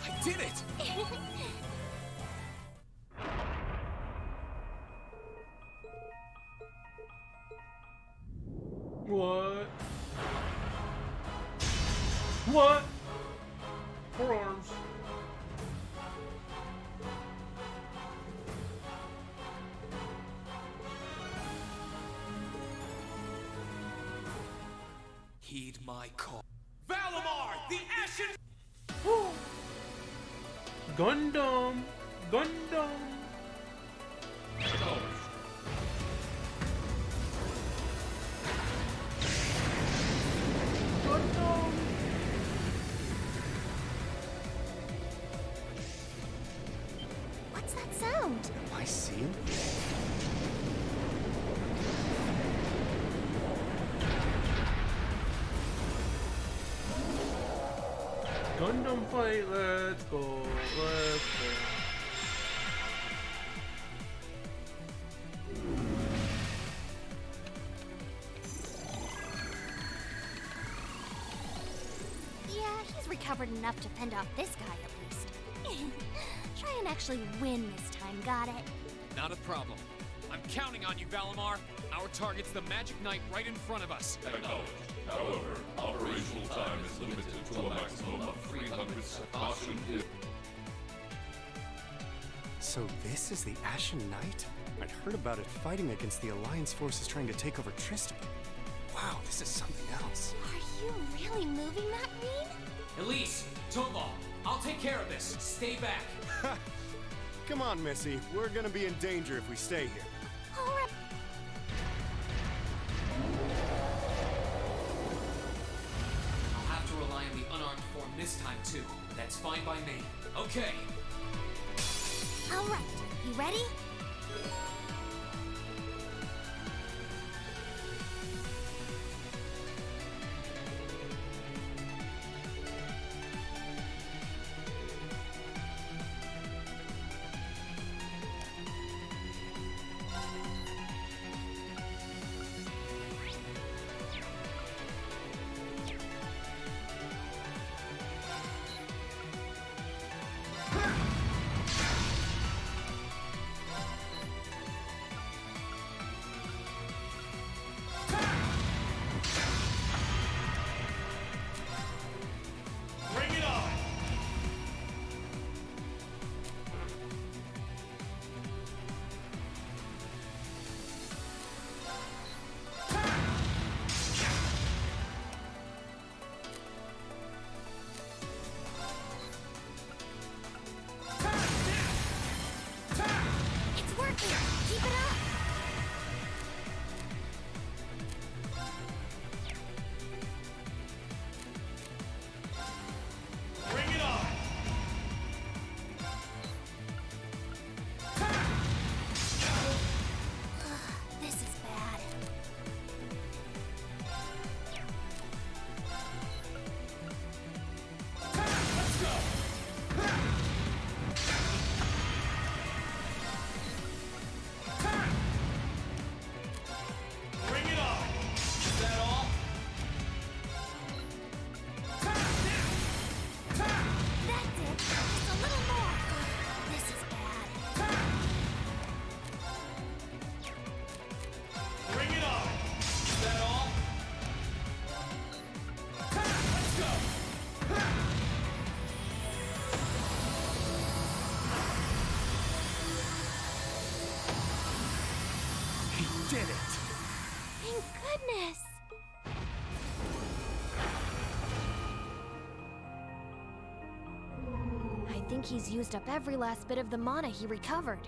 I did it! What? What? Forearms. Heed my call. Valimar, the Ashen... Gundam. Gundam. Gundam. What's that sound? Am I seeing? Gundam fight. Let's go. Let's go. Yeah, he's recovered enough to fend off this guy at least. Try and actually win this time, got it? Not a problem. I'm counting on you, Valimar. Our target's the Magic Knight right in front of us. Acknowledged. However, operational time is limited to a maximum of 300 caution if... So this is the Ashen Knight? I'd heard about it fighting against the Alliance forces trying to take over Tristram. Wow, this is something else. Are you really moving that, Reen? Elise, Toadlaw, I'll take care of this. Stay back. Come on, Missy. We're gonna be in danger if we stay here. All right. I'll have to rely on the unarmed form this time, too. That's fine by me. Okay. All right. You ready? did it! Thank goodness! I think he's used up every last bit of the mana he recovered.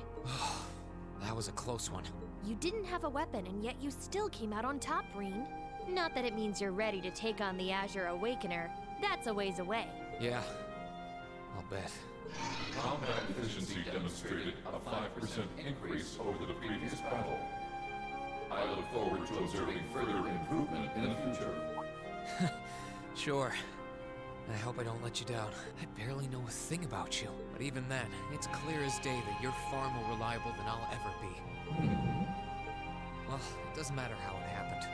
That was a close one. You didn't have a weapon, and yet you still came out on top, Reen. Not that it means you're ready to take on the Azure Awakener. That's a ways away. Yeah, I'll bet. Combat efficiency demonstrated a 5% increase over the previous battle. I look forward to observing further improvement in the future. Sure. I hope I don't let you down. I barely know a thing about you. But even then, it's clear as day that you're far more reliable than I'll ever be. Well, it doesn't matter how it happened.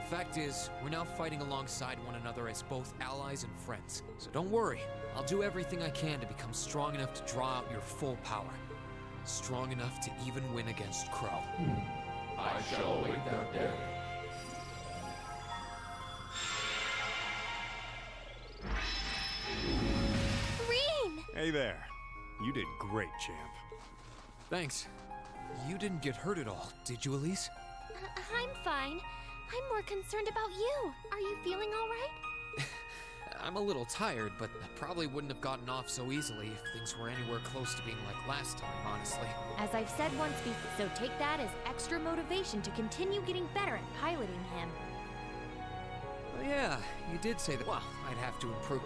The fact is, we're now fighting alongside one another as both allies and friends. So don't worry. I'll do everything I can to become strong enough to draw out your full power. Strong enough to even win against Crow. I shall await that day. Reen! Hey there. You did great, champ. Thanks. You didn't get hurt at all, did you, Elise? I'm fine. I'm more concerned about you. Are you feeling all right? I'm a little tired, but I probably wouldn't have gotten off so easily if things were anywhere close to being like last time, honestly. As I've said once before, so take that as extra motivation to continue getting better at piloting him. Well, yeah, you did say that. Well, I'd have to improve.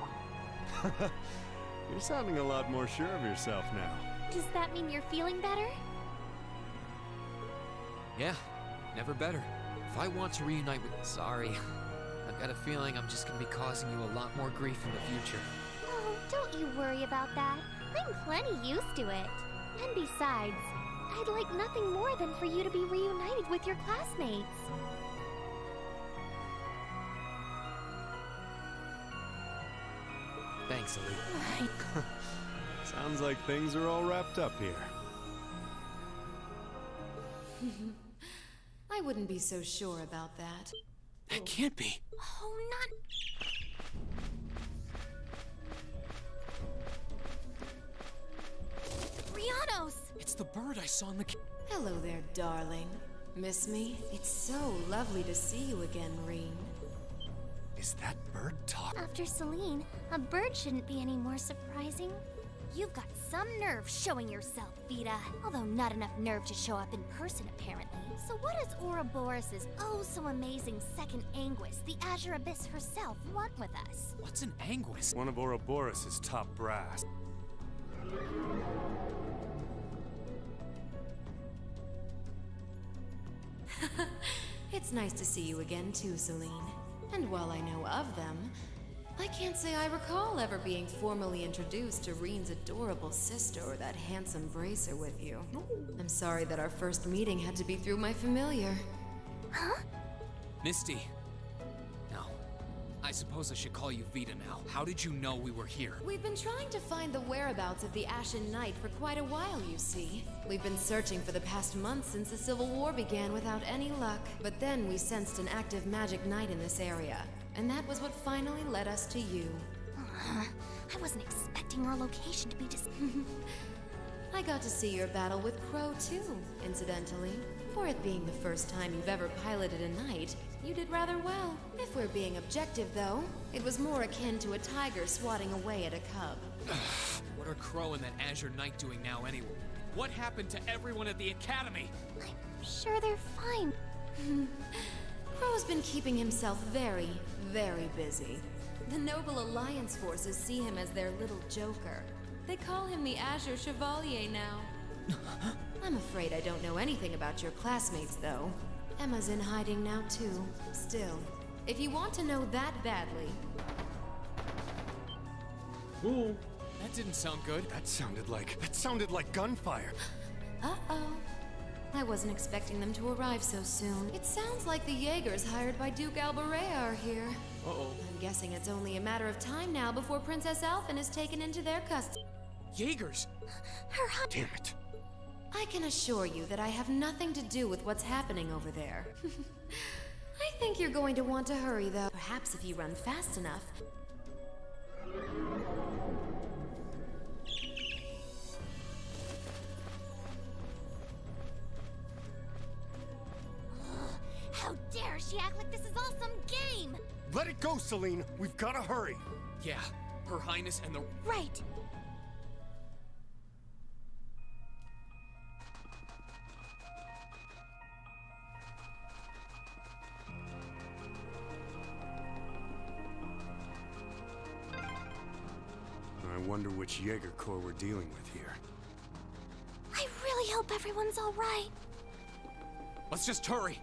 You're sounding a lot more sure of yourself now. Does that mean you're feeling better? Yeah, never better. If I want to reunite with... Sorry. I've got a feeling I'm just gonna be causing you a lot more grief in the future. Oh, don't you worry about that. I'm plenty used to it. And besides, I'd like nothing more than for you to be reunited with your classmates. Thanks, Elite. Sounds like things are all wrapped up here. I wouldn't be so sure about that. That can't be. Oh, not... Rianos! It's the bird I saw in the... Hello there, darling. Miss me? It's so lovely to see you again, Reen. Is that bird talk? After Celine, a bird shouldn't be any more surprising. You've got some nerve showing yourself, Vita. Although not enough nerve to show up in person, apparently. So what does Ouroboros' oh-so-amazing second Anguis, the Azure Abyss herself, want with us? What's an Anguis? One of Ouroboros' top brass. It's nice to see you again too, Celine. And while I know of them, I can't say I recall ever being formally introduced to Reen's adorable sister or that handsome bracer with you. I'm sorry that our first meeting had to be through my familiar. Huh? Misty. No. I suppose I should call you Vita now. How did you know we were here? We've been trying to find the whereabouts of the Ashen Knight for quite a while, you see. We've been searching for the past month since the Civil War began without any luck. But then we sensed an active magic knight in this area. And that was what finally led us to you. I wasn't expecting our location to be I got to see your battle with Crow too, incidentally. For it being the first time you've ever piloted a knight, you did rather well. If we're being objective though, it was more akin to a tiger swatting away at a cub. What are Crow and that Azure Knight doing now anyway? What happened to everyone at the Academy? I'm sure they're fine. Crow's been keeping himself very, very busy. The Noble Alliance forces see him as their little joker. They call him the Azure Chevalier now. I'm afraid I don't know anything about your classmates, though. Emma's in hiding now, too. Still, if you want to know that badly... Ooh. That didn't sound good. That sounded like gunfire. Uh-oh. I wasn't expecting them to arrive so soon. It sounds like the Jaegers hired by Duke Alborea are here. Uh-oh. I'm guessing it's only a matter of time now before Princess Alphen is taken into their custody. Jaegers! Damn it. I can assure you that I have nothing to do with what's happening over there. I think you're going to want to hurry, though. Perhaps if you run fast enough. she act like this is all some game? Let it go, Celine. We've gotta hurry. Yeah, Her Highness and the... Right. I wonder which Jaeger Corps we're dealing with here. I really hope everyone's all right. Let's just hurry.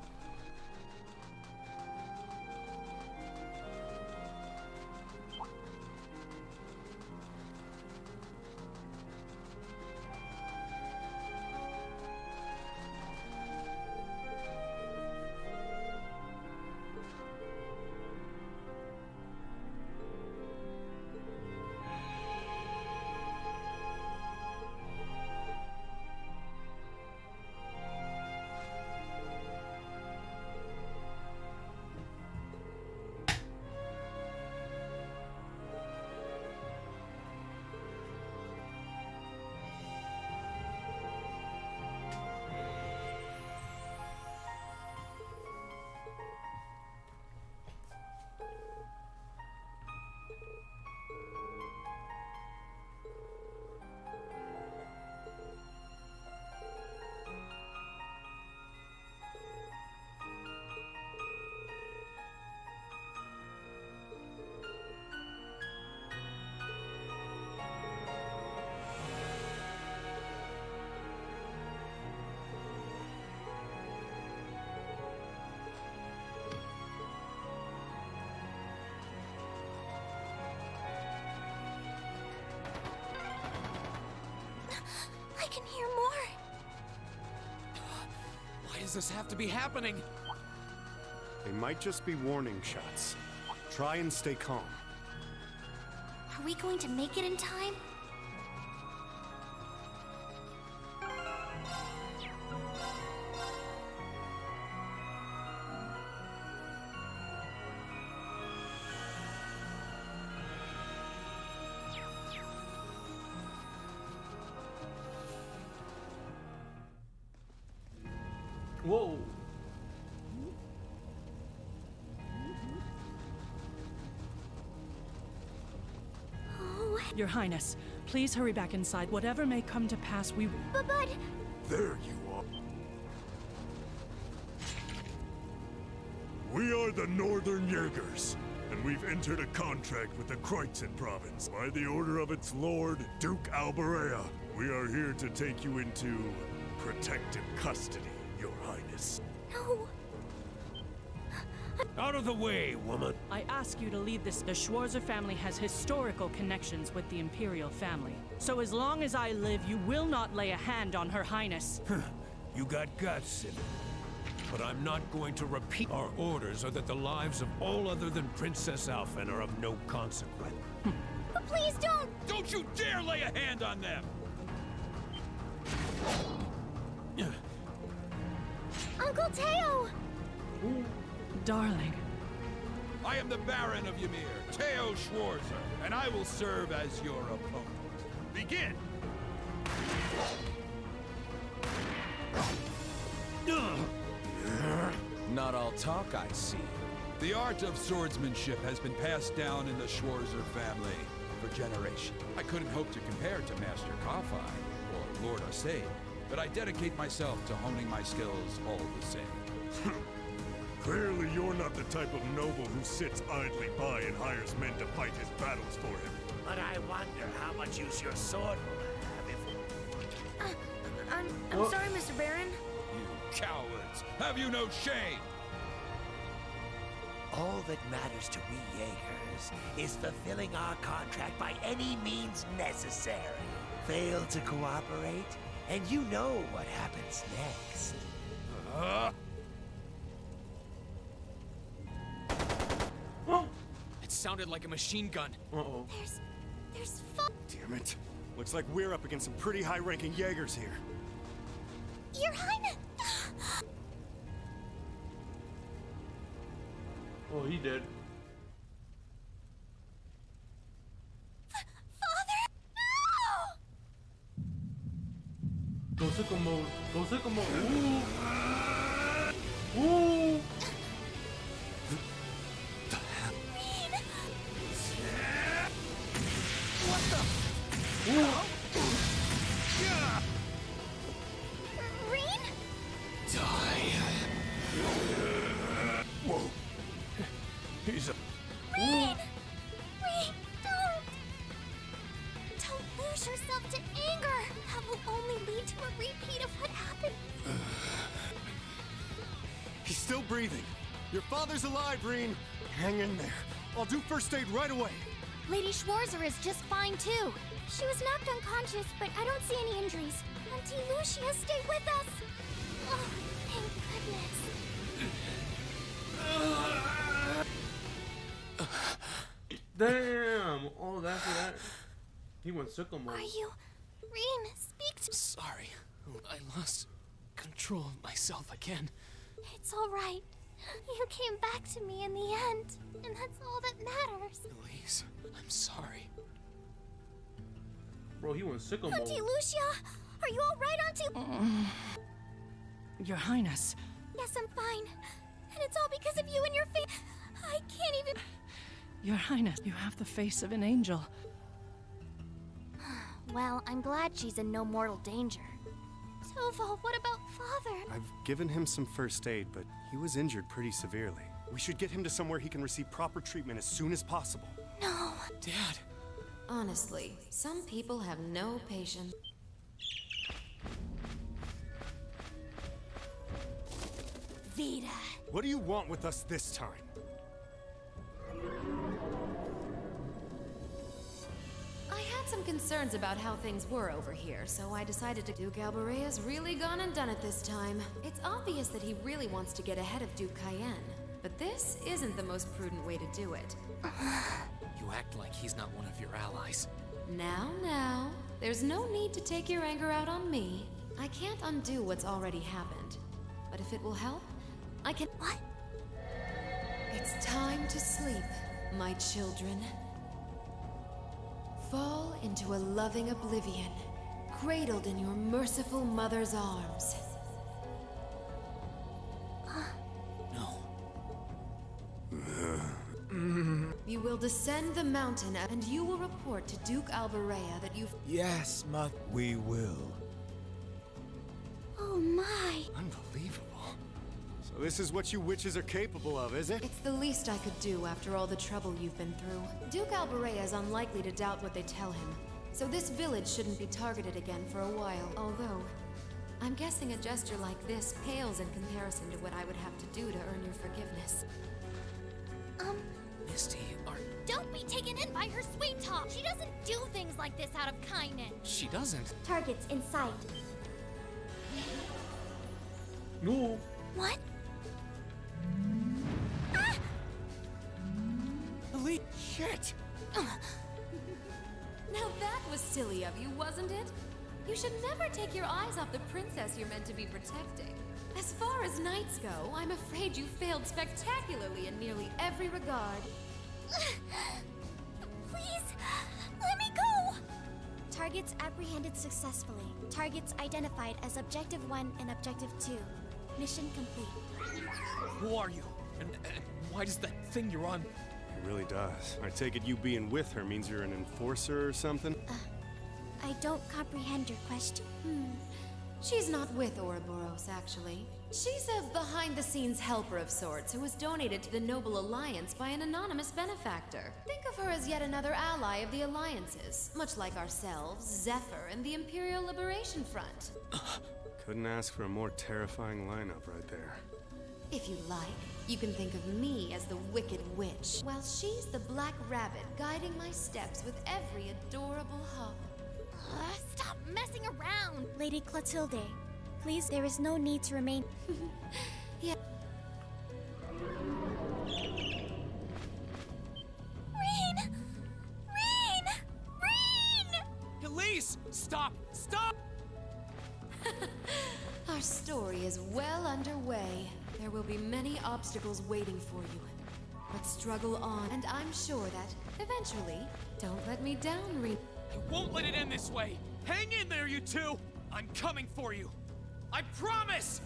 I can hear more. Why does this have to be happening? They might just be warning shots. Try and stay calm. Are we going to make it in time? Whoa. Your Highness, please hurry back inside. Whatever may come to pass, we... But... There you are. We are the Northern Jaegers, and we've entered a contract with the Kreutzen province. By the order of its lord, Duke Alberea, we are here to take you into protective custody, Your Highness. No. Out of the way, woman! I ask you to lead this. The Schwarzer family has historical connections with the Imperial family. So as long as I live, you will not lay a hand on Her Highness. You got guts, Civil. But I'm not going to repeat. Our orders are that the lives of all other than Princess Alphen are of no consequence. But please don't! Don't you dare lay a hand on them! Uncle Teo! Darling. I am the Baron of Ymir, Teo Schwarzer, and I will serve as your opponent. Begin! Not all talk, I see. The art of swordsmanship has been passed down in the Schwarzer family for generations. I couldn't hope to compare to Master Kafai or Lord Osei, but I dedicate myself to honing my skills all the same. Clearly you're not the type of noble who sits idly by and hires men to fight his battles for him. But I wonder how much use your sword will have if... I'm sorry, Mr. Baron. You cowards! Have you no shame? All that matters to we Jaegers is fulfilling our contract by any means necessary. Fail to cooperate, and you know what happens next. It sounded like a machine gun. Uh-oh. There's Damn it. Looks like we're up against some pretty high-ranking Jaegers here. Your Highness! Oh, he did. Father! No! Go sicko mode. Go sicko mode. Ooh! Ooh! breathing. Your father's alive, Reen. Hang in there. I'll do first aid right away. Lady Schwarzer is just fine, too. She was knocked unconscious, but I don't see any injuries. Auntie Lucia, stay with us! Oh, thank goodness. Damn! Oh, that's that. He went sicko mode. Are you... Reen, speak to... Sorry. I lost control of myself again. It's all right. You came back to me in the end, and that's all that matters. Elise, I'm sorry. Bro, he went sicko mode. Auntie Lucia! Are you all right, Auntie? Your Highness. Yes, I'm fine. And it's all because of you and your face. I can't even... Your Highness, you have the face of an angel. Well, I'm glad she's in no mortal danger. Toval, what about Father? I've given him some first aid, but he was injured pretty severely. We should get him to somewhere he can receive proper treatment as soon as possible. No. Dad. Honestly, some people have no patience. Vita. What do you want with us this time? I had some concerns about how things were over here, so I decided to... Duke Albarea's really gone and done it this time. It's obvious that he really wants to get ahead of Duke Cayenne, but this isn't the most prudent way to do it. You act like he's not one of your allies. Now, there's no need to take your anger out on me. I can't undo what's already happened. But if it will help, I can... What? It's time to sleep, my children. Fall into a loving oblivion, cradled in your merciful mother's arms. You will descend the mountain, and you will report to Duke Albarea that you've... Yes, Mother. We will. Oh my. Unbelievable. So this is what you witches are capable of, is it? It's the least I could do after all the trouble you've been through. Duke Albarea is unlikely to doubt what they tell him, so this village shouldn't be targeted again for a while. Although, I'm guessing a gesture like this pales in comparison to what I would have to do to earn your forgiveness. Misty, Don't be taken in by her sweet talk. She doesn't do things like this out of kindness. She doesn't. Targets in sight. No. What? Elise, shit! Now that was silly of you, wasn't it? You should never take your eyes off the princess you're meant to be protecting. As far as knights go, I'm afraid you failed spectacularly in nearly every regard. Please, let me go! Targets apprehended successfully. Targets identified as Objective 1 and Objective 2. Mission complete. Who are you? And why does that thing you're on... It really does. I take it you being with her means you're an enforcer or something? I don't comprehend your question. She's not with Ouroboros, actually. She's a behind-the-scenes helper of sorts who was donated to the Noble Alliance by an anonymous benefactor. Think of her as yet another ally of the Alliances, much like ourselves, Zephyr, and the Imperial Liberation Front. Couldn't ask for a more terrifying lineup right there. If you like, you can think of me as the Wicked Witch, while she's the Black Rabbit guiding my steps with every adorable hop. Stop messing around! Lady Clotilde, please, there is no need to remain... Yeah. Reen! Reen! Reen! Elise! Stop! Stop! Our story is well underway. There will be many obstacles waiting for you. But struggle on, and I'm sure that, eventually, don't let me down, Reen. I won't let it end this way! Hang in there, you two! I'm coming for you! I promise!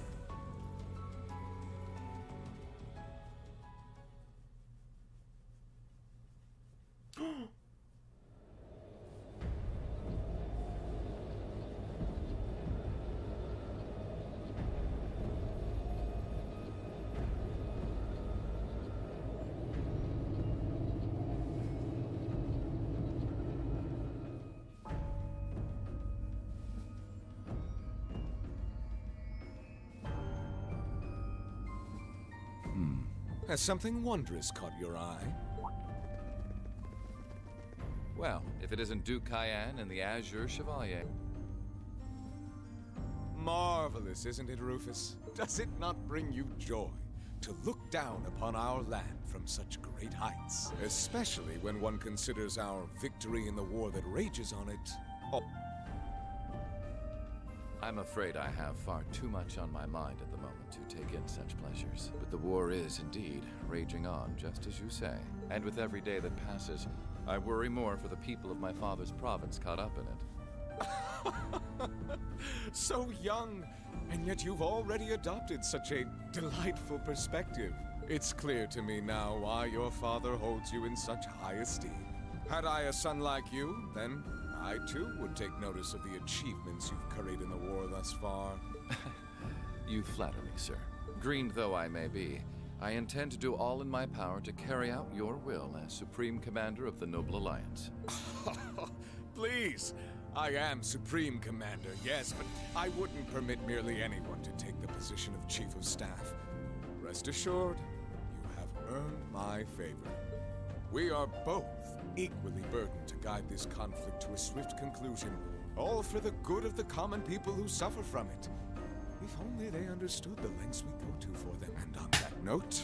Has something wondrous caught your eye? Well, if it isn't Duke Cayenne and the Azure Chevalier. Marvelous, isn't it, Rufus? Does it not bring you joy to look down upon our land from such great heights? Especially when one considers our victory in the war that rages on it. Oh. I'm afraid I have far too much on my mind at the moment to take in such pleasures. But the war is indeed raging on, just as you say. And with every day that passes, I worry more for the people of my father's province caught up in it. So young, and yet you've already adopted such a delightful perspective. It's clear to me now why your father holds you in such high esteem. Had I a son like you, then I too would take notice of the achievements you've curried in the war thus far. You flatter me, sir. Green though I may be, I intend to do all in my power to carry out your will as Supreme Commander of the Noble Alliance. Please! I am Supreme Commander, yes, but I wouldn't permit merely anyone to take the position of Chief of Staff. Rest assured, you have earned my favor. We are both equally burdened to guide this conflict to a swift conclusion, all for the good of the common people who suffer from it. If only they understood the lengths we go to for them. And on that note,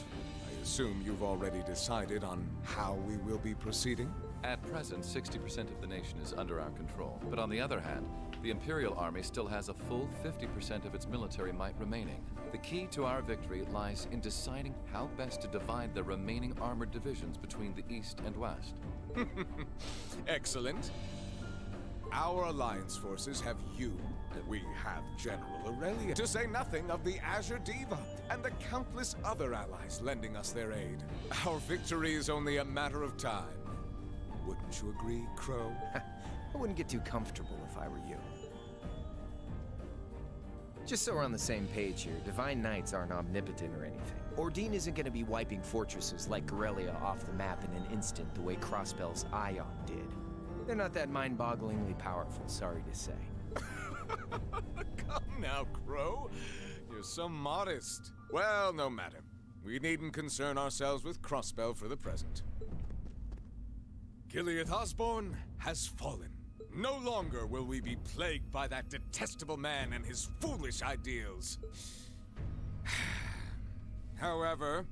I assume you've already decided on how we will be proceeding? At present, 60% of the nation is under our control. But on the other hand, the Imperial Army still has a full 50% of its military might remaining. The key to our victory lies in deciding how best to divide the remaining armored divisions between the East and West. Excellent. Our Alliance forces have you, we have General Aurelia, to say nothing of the Azure Diva, and the countless other allies lending us their aid. Our victory is only a matter of time. Wouldn't you agree, Crow? I wouldn't get too comfortable if I were you. Just so we're on the same page here, Divine Knights aren't omnipotent or anything. Ordean isn't going to be wiping fortresses like Corellia off the map in an instant the way Crossbell's Ion did. They're not that mind-bogglingly powerful, sorry to say. Come now, Crow. You're so modest. Well, no matter. We needn't concern ourselves with Crossbell for the present. Gilead Osborne has fallen. No longer will we be plagued by that detestable man and his foolish ideals. However,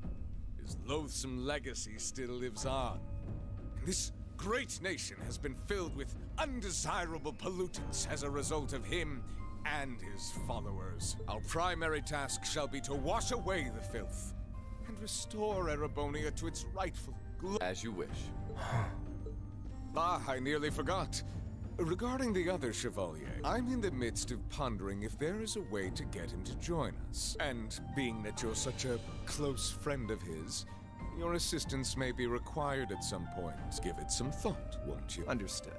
his loathsome legacy still lives on. This great nation has been filled with undesirable pollutants as a result of him and his followers. Our primary task shall be to wash away the filth and restore Erebonia to its rightful glory. As you wish. Ah, I nearly forgot. Regarding the other Chevalier, I'm in the midst of pondering if there is a way to get him to join us. And being that you're such a close friend of his, your assistance may be required at some point. Give it some thought, won't you? Understood.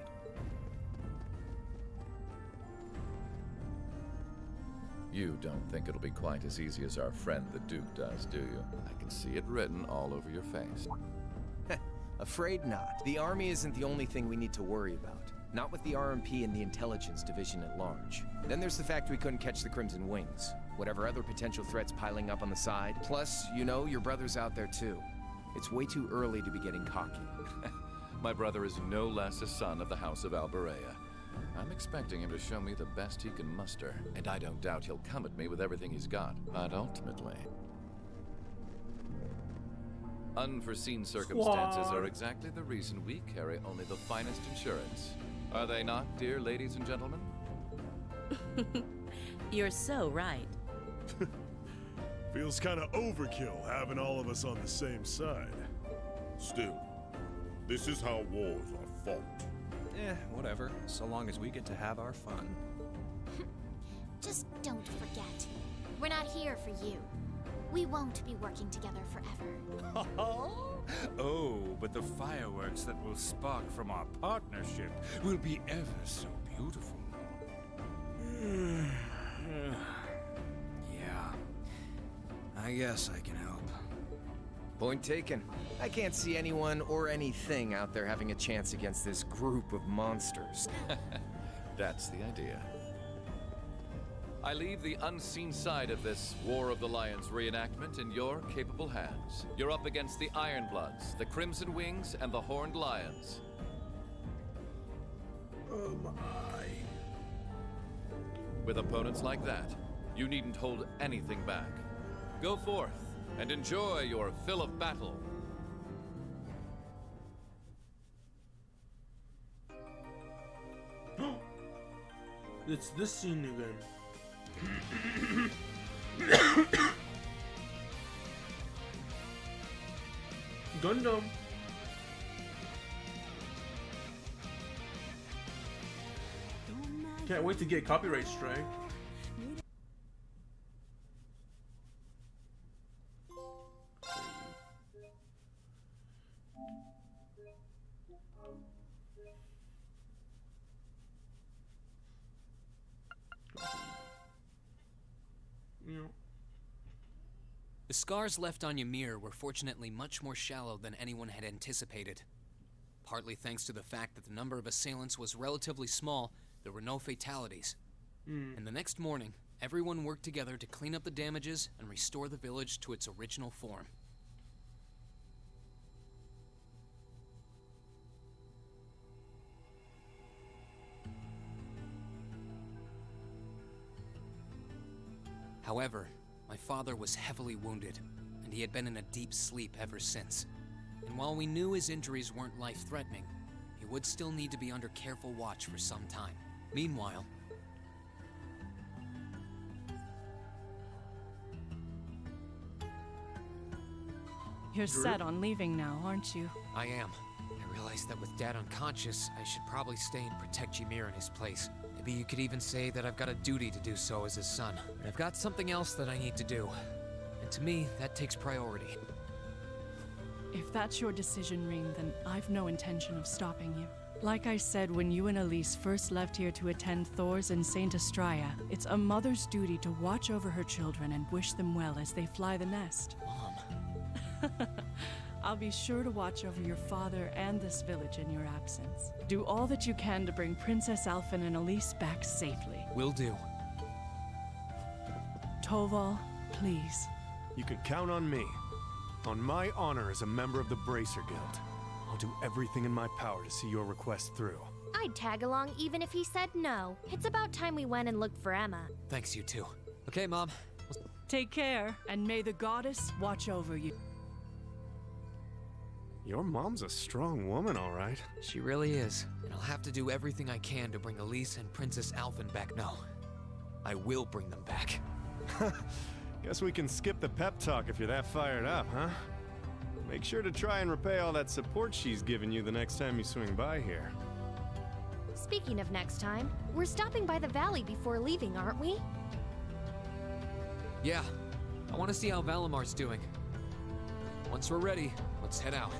You don't think it'll be quite as easy as our friend the Duke does, do you? I can see it written all over your face. Afraid not. The army isn't the only thing we need to worry about. Not with the RMP and the intelligence division at large. Then there's the fact we couldn't catch the Crimson Wings. Whatever other potential threats piling up on the side. Plus, you know, your brother's out there too. It's way too early to be getting cocky. My brother is no less a son of the House of Alberea. I'm expecting him to show me the best he can muster, and I don't doubt he'll come at me with everything he's got. But ultimately, unforeseen circumstances are exactly the reason we carry only the finest insurance. Are they not, dear ladies and gentlemen? You're so right. Feels kind of overkill having all of us on the same side. Still, this is how wars are fought. Whatever, so long as we get to have our fun. Just don't forget, we're not here for you. We won't be working together forever. Oh, but the fireworks that will spark from our partnership will be ever so beautiful. Yeah. I guess I can help. Point taken. I can't see anyone or anything out there having a chance against this group of monsters. That's the idea. I leave the unseen side of this War of the Lions reenactment in your capable hands. You're up against the Ironbloods, the Crimson Wings, and the Horned Lions. Oh my. With opponents like that, you needn't hold anything back. Go forth and enjoy your fill of battle. It's this scene again. Gundam. Can't wait to get copyright strike. The scars left on Ymir were fortunately much more shallow than anyone had anticipated. Partly thanks to the fact that the number of assailants was relatively small, there were no fatalities. And the next morning, everyone worked together to clean up the damages and restore the village to its original form. However, my father was heavily wounded, and he had been in a deep sleep ever since. And while we knew his injuries weren't life-threatening, he would still need to be under careful watch for some time. Meanwhile, you're set on leaving now, aren't you? I am. I realized that with Dad unconscious, I should probably stay and protect Ymir in his place. Maybe you could even say that I've got a duty to do so as his son. But I've got something else that I need to do. And to me, that takes priority. If that's your decision, Ring, then I've no intention of stopping you. Like I said when you and Elise first left here to attend Thor's and Saint Astraea, it's a mother's duty to watch over her children and wish them well as they fly the nest. Mom. I'll be sure to watch over your father and this village in your absence. Do all that you can to bring Princess Alphen and Elise back safely. Will do. Toval, please. You can count on me. On my honor as a member of the Bracer Guild. I'll do everything in my power to see your request through. I'd tag along even if he said no. It's about time we went and looked for Emma. Thanks, you two. Okay, Mom. Take care, and may the goddess watch over you. Your mom's a strong woman, all right. She really is. And I'll have to do everything I can to bring Elise and Princess Alphen back. No, I will bring them back. Guess we can skip the pep talk if you're that fired up, huh? Make sure to try and repay all that support she's given you the next time you swing by here. Speaking of next time, we're stopping by the valley before leaving, aren't we? Yeah, I want to see how Valamar's doing. Once we're ready, let's head out.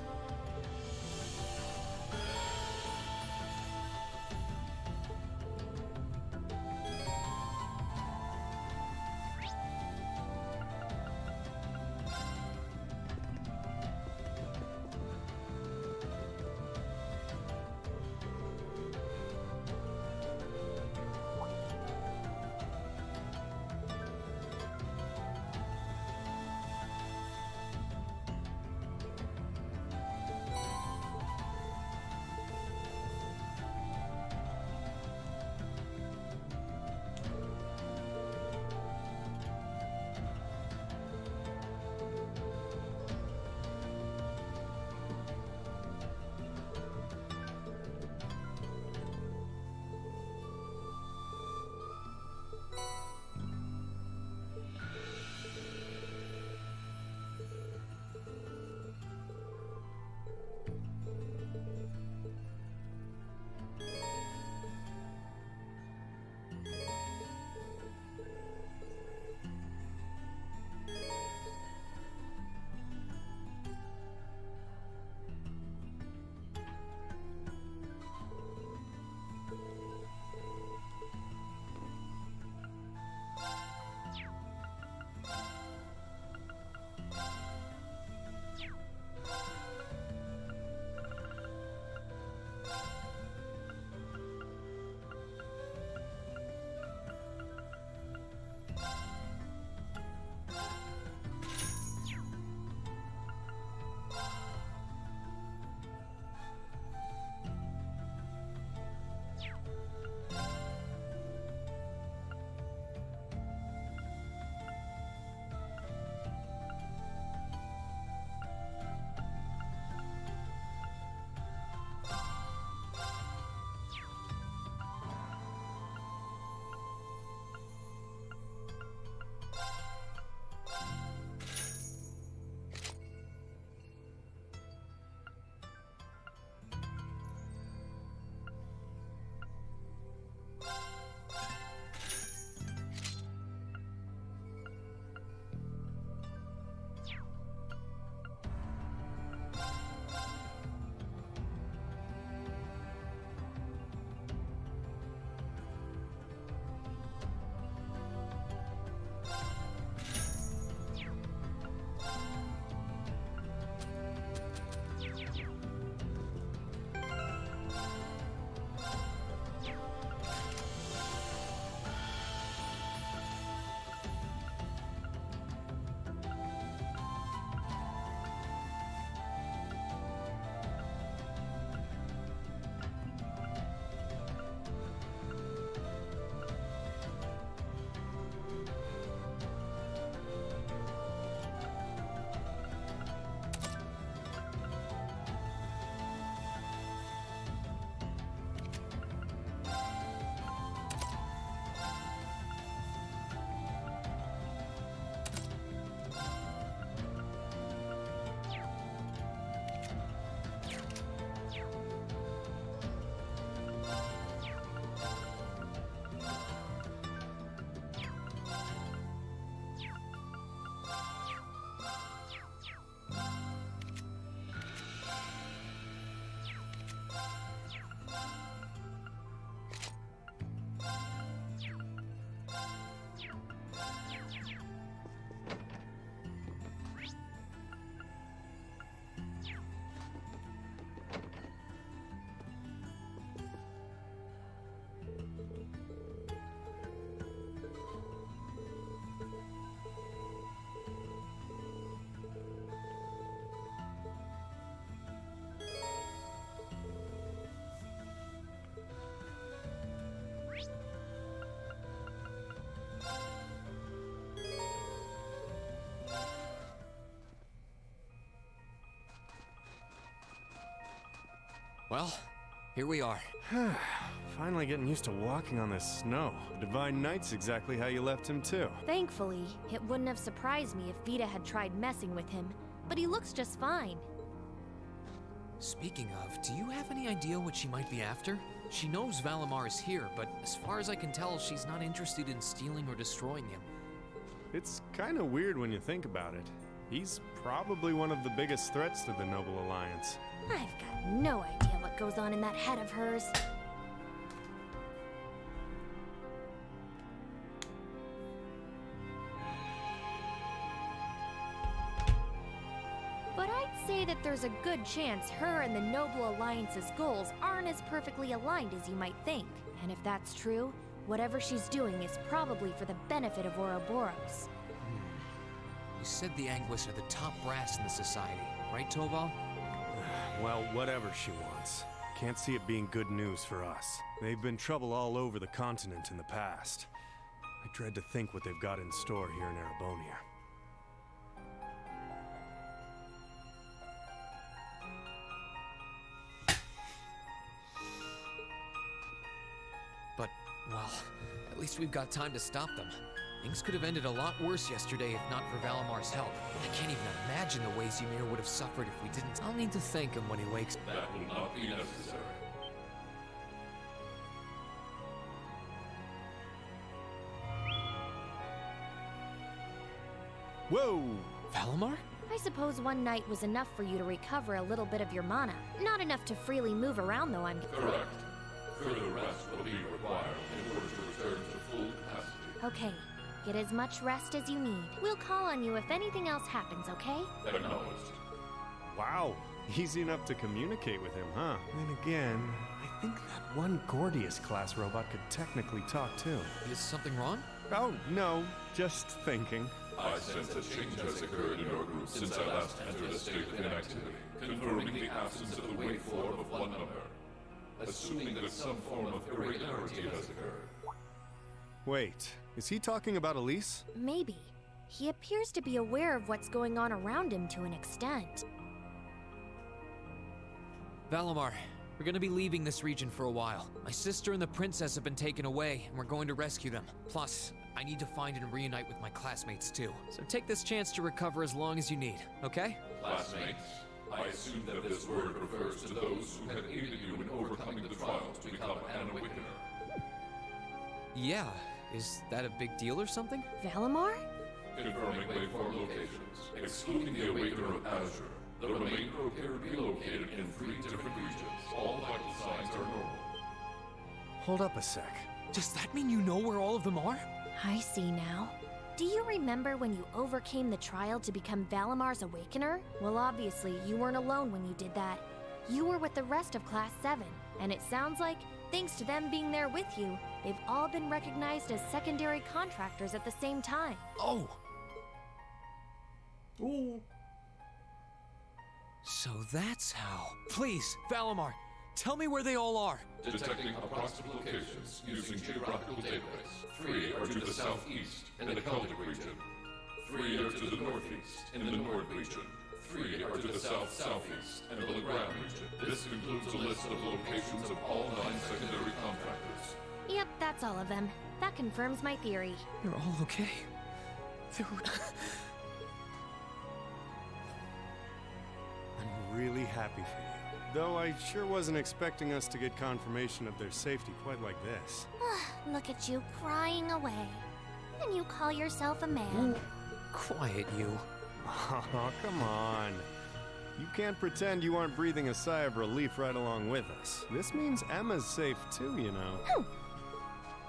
Well, here we are. Finally getting used to walking on this snow. The Divine Knight's exactly how you left him, too. Thankfully, it wouldn't have surprised me if Vita had tried messing with him, but he looks just fine. Speaking of, do you have any idea what she might be after? She knows Valimar is here, but as far as I can tell, she's not interested in stealing or destroying him. It's kind of weird when you think about it. He's probably one of the biggest threats to the Noble Alliance. I've got no idea what goes on in that head of hers. But I'd say that there's a good chance her and the Noble Alliance's goals aren't as perfectly aligned as you might think. And if that's true, whatever she's doing is probably for the benefit of Ouroboros. You said the Anguis are the top brass in the society, right, Toval? Well, whatever she wants. Can't see it being good news for us. They've been trouble all over the continent in the past. I dread to think what they've got in store here in Erebonia. But, well, at least we've got time to stop them. Things could have ended a lot worse yesterday if not for Valimar's help. I can't even imagine the ways Ymir would have suffered if we didn't. I'll need to thank him when he wakes. That will not be necessary. Whoa! Valimar? I suppose one night was enough for you to recover a little bit of your mana. Not enough to freely move around, though, I'm... Correct. Further rest will be required in order to return to full capacity. Okay. Get as much rest as you need. We'll call on you if anything else happens, okay? Acknowledged. Wow, easy enough to communicate with him, huh? Then again, I think that one Gordius-class robot could technically talk too. Is something wrong? Oh, no, just thinking. I sense a change has occurred in our group since I last entered a state of inactivity, confirming the absence of the waveform of one number, assuming that some form of irregularity has occurred. Wait, is he talking about Elise? Maybe. He appears to be aware of what's going on around him to an extent. Valimar, we're gonna be leaving this region for a while. My sister and the princess have been taken away, and we're going to rescue them. Plus, I need to find and reunite with my classmates too. So take this chance to recover as long as you need, okay? Classmates? I assume that this word refers to those who have aided you in overcoming the trials to become an Awakener. Yeah. Is that a big deal or something? Valimar? Confirming waveform locations, excluding the Awakener of Azure. The remainder appear to be located in 3 different regions. All vital signs are normal. Hold up a sec. Does that mean you know where all of them are? I see now. Do you remember when you overcame the trial to become Valimar's Awakener? Well, obviously, you weren't alone when you did that. You were with the rest of Class 7, and it sounds like, thanks to them being there with you, they've all been recognized as secondary contractors at the same time. Oh! Ooh. So that's how. Please, Valimar, tell me where they all are. Detecting approximate locations using geographical database. 3 are to the southeast in the Celtic region. 3 are to the northeast in the Nord region. 3 are to the south-southeast in the Legrand region. This includes a list of locations of all 9 secondary contractors. Yep, that's all of them. That confirms my theory. You're all okay. I'm really happy for you. Though I sure wasn't expecting us to get confirmation of their safety quite like this. Look at you crying away. And you call yourself a man. Quiet, you. Oh, come on. You can't pretend you aren't breathing a sigh of relief right along with us. This means Emma's safe too, you know.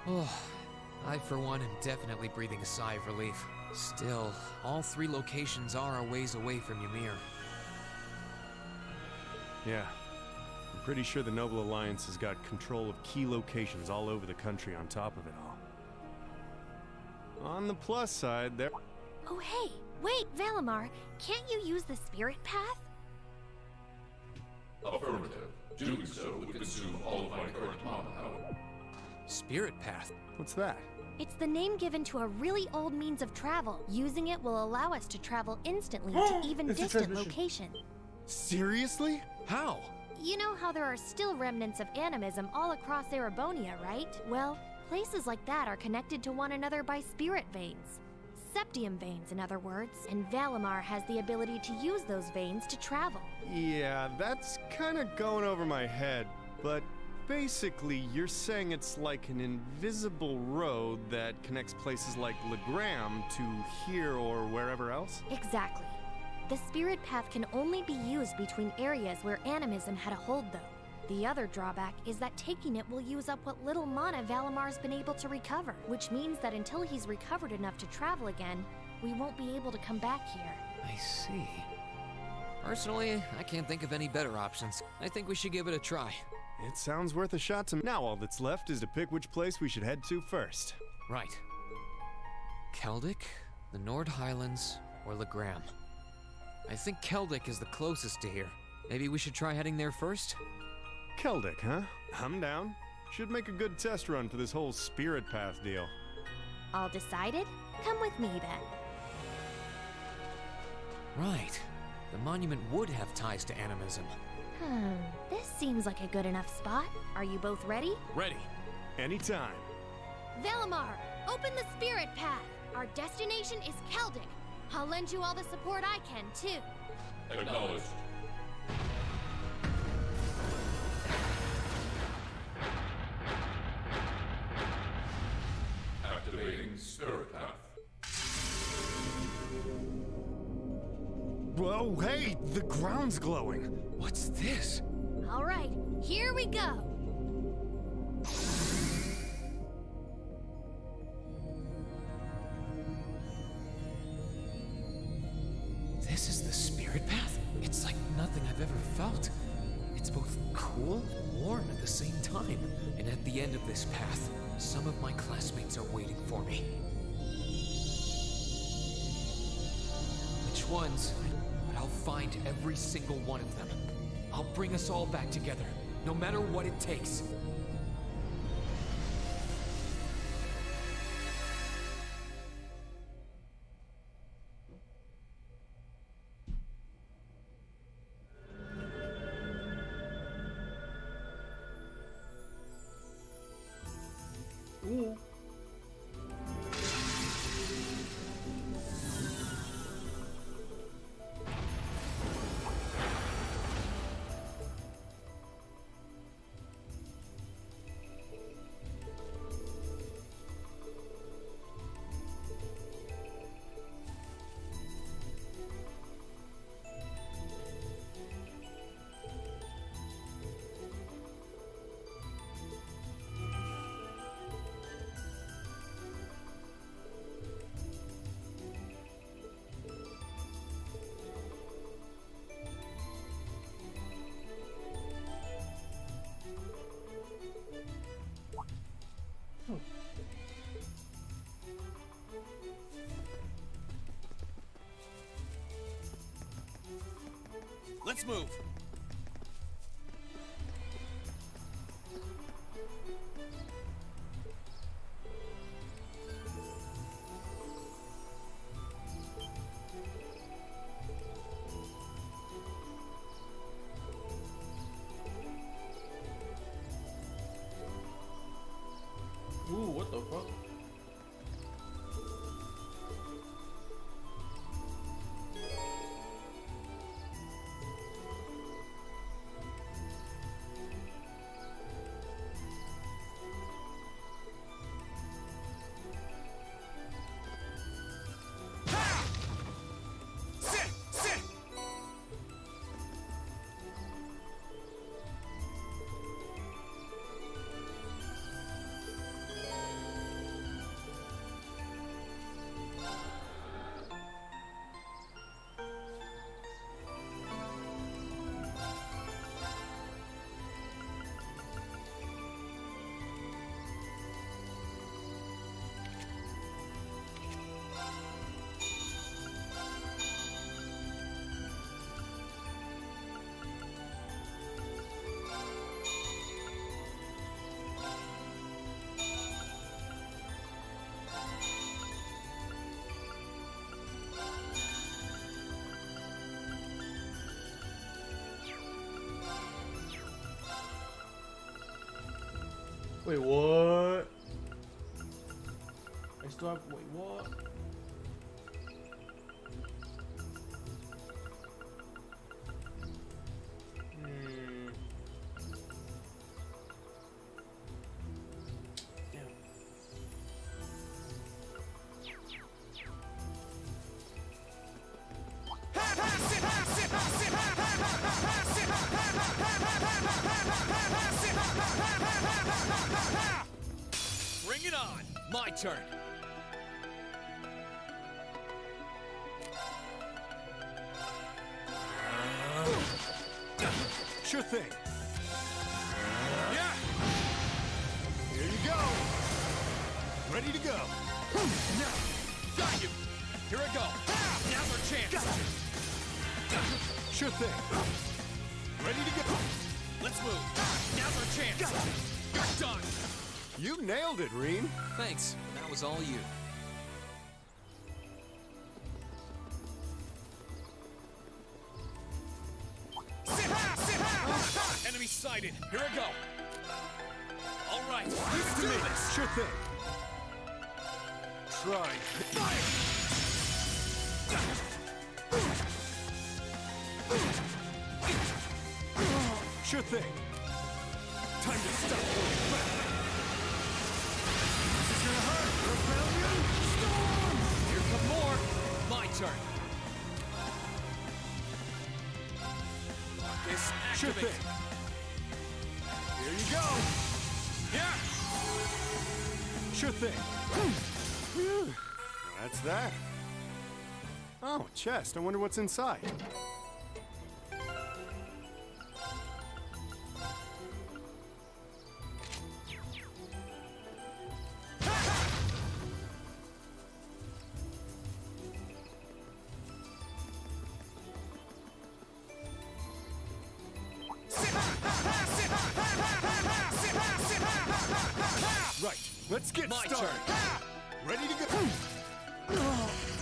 Oh, I, for one, am definitely breathing a sigh of relief. Still, all 3 locations are a ways away from Ymir. Yeah. I'm pretty sure the Noble Alliance has got control of key locations all over the country on top of it all. On the plus side, there... Oh, hey! Wait, Valimar! Can't you use the spirit path? Affirmative. Doing so would consume all of my current mana, however. Spirit path? What's that? It's the name given to a really old means of travel. Using it will allow us to travel instantly to even distant locations. Seriously? How? You know how there are still remnants of animism all across Erebonia, right? Well, places like that are connected to one another by spirit veins. Septium veins, in other words. And Valimar has the ability to use those veins to travel. Yeah, that's kind of going over my head, but basically you're saying it's like an invisible road that connects places like Legram to here or wherever else? Exactly. The spirit path can only be used between areas where animism had a hold, though. The other drawback is that taking it will use up what little mana Valimar's been able to recover, which means that until he's recovered enough to travel again, we won't be able to come back here. I see. Personally, I can't think of any better options. I think we should give it a try. It sounds worth a shot to me. Now all that's left is to pick which place we should head to first. Right. Keldic, the Nord Highlands, or Legram. I think Keldic is the closest to here. Maybe we should try heading there first? Keldic, huh? I'm down. Should make a good test run for this whole spirit path deal. All decided? Come with me then. Right. The monument would have ties to animism. This seems like a good enough spot. Are you both ready? Ready. Anytime. Valimar, open the spirit path. Our destination is Keldic. I'll lend you all the support I can, too. Acknowledged. Activating spirit path. Whoa, hey, the ground's glowing. What's this? All right, here we go. This is the spirit path? It's like nothing I've ever felt. It's both cool and warm at the same time. And at the end of this path, some of my classmates are waiting for me. Which ones? But I'll find every single one of them. I'll bring us all back together, no matter what it takes. Ooh. Let's move. Ooh, what the fuck? Wait, what? I still have. Wait, what? Bring it on! My turn! Sure thing. Yeah! Here you go. Ready to go. Got you! Here I go! Now's our chance! Sure thing. Ready to go. Let's move! Now's our chance! You're done! You nailed it, Reen. Thanks. That was all you. Enemy sighted! Here I go! Alright, let's do this! Sure thing. Try. Sure thing. Time to stop holding back. This is gonna hurt. Rebellion storm. Here come more! My turn! This Sure activate! thing. Here you go. Yeah! Sure thing. Phew. That's that. Oh, chest. I wonder what's inside. Right, let's get My started. turn! Ready to go.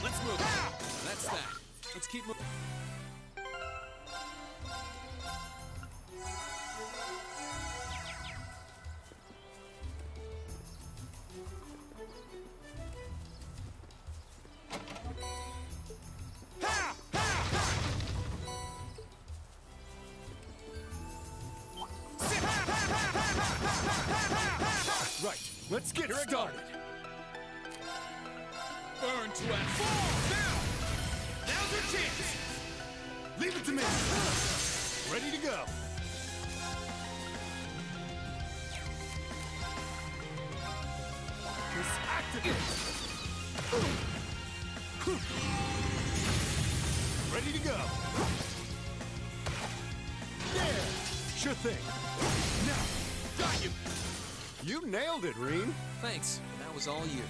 Let's move! That's that. Let's keep moving. Right, let's get Here I go. started. Burn to and fall! Now! Now's your chance! Leave it to me. Ready to go. Disactivate. Ready to go. There. Sure thing. Now. Got you! You nailed it, Reen. Thanks. That was all you.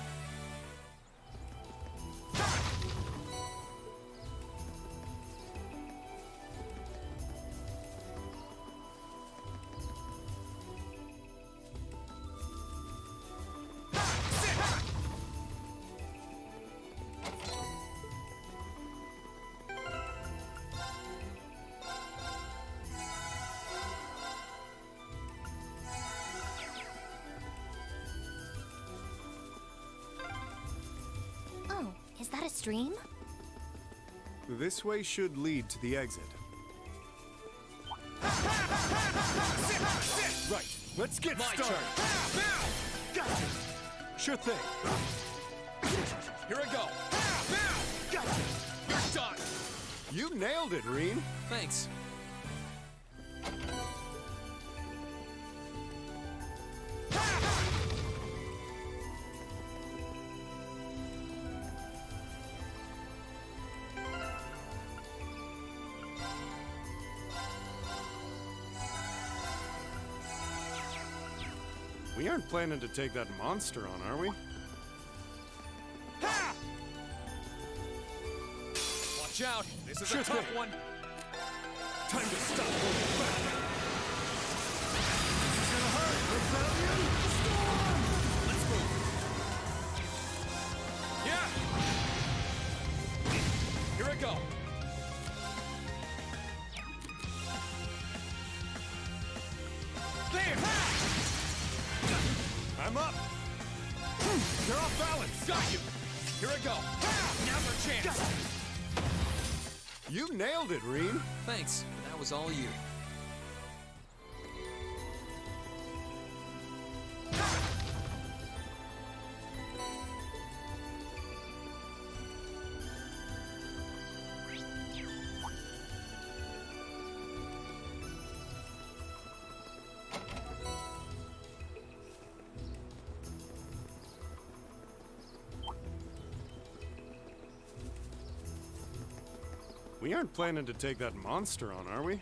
Oh, is that a stream? This way should lead to the exit. Right, let's get My started. turn! Now! Gotcha. Sure thing. Here I go! Now! Gotcha. You're done! You nailed it, Reen. Thanks. We aren't planning to take that monster on, are we? Watch out! This is Sure a tough thing. one! Time to stop holding back. This is gonna hurt. Rebellion storm. Let's move! Yeah! Here I go! There! I'm up! You're off balance! Got you! Here I go! Now's our chance! You nailed it, Reen! Thanks, that was all you. We aren't planning to take that monster on, are we?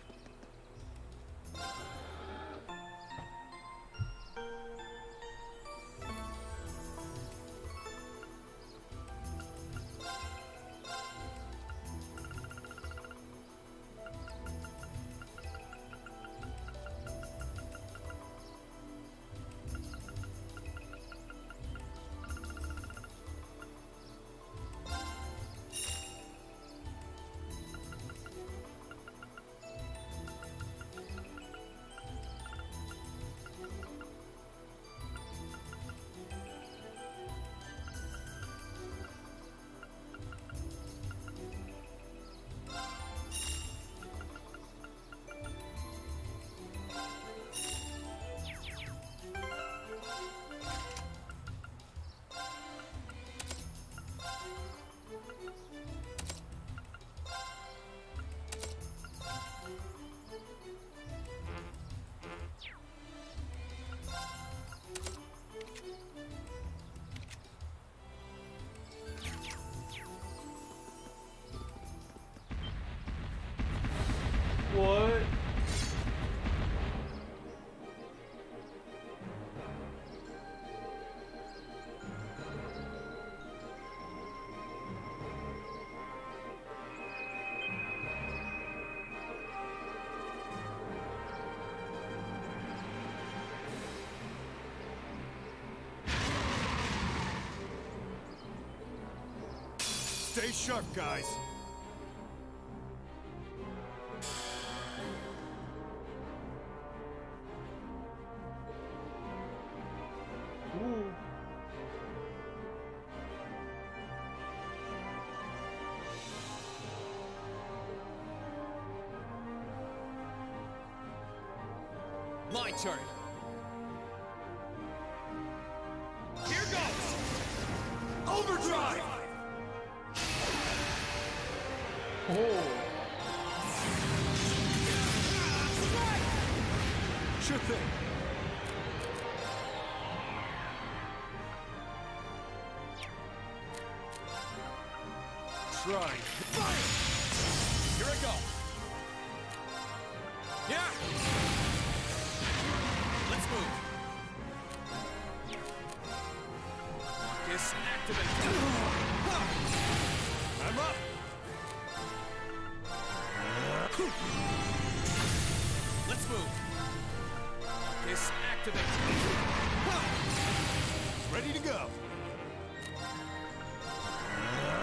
What? Stay sharp, guys! Ooh. My turn. Here goes! Overdrive! Oh. Sure thing. Try. Fire! Here I go. Yeah! Let's move. Marcus, activate. I'm up! Let's move. Marcus, activate. Ready to go.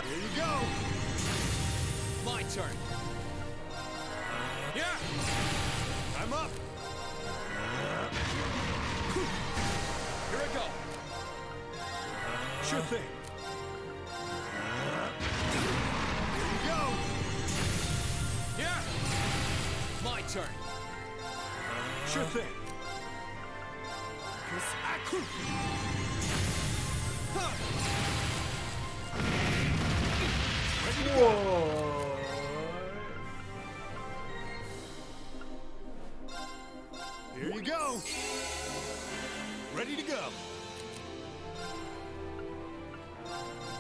Here you go. My turn. Yeah! I'm up. Here I go. Sure thing. Here you go. Yeah! My turn. Sure thing. Ready to go. Whoa. Here you go. Ready to go.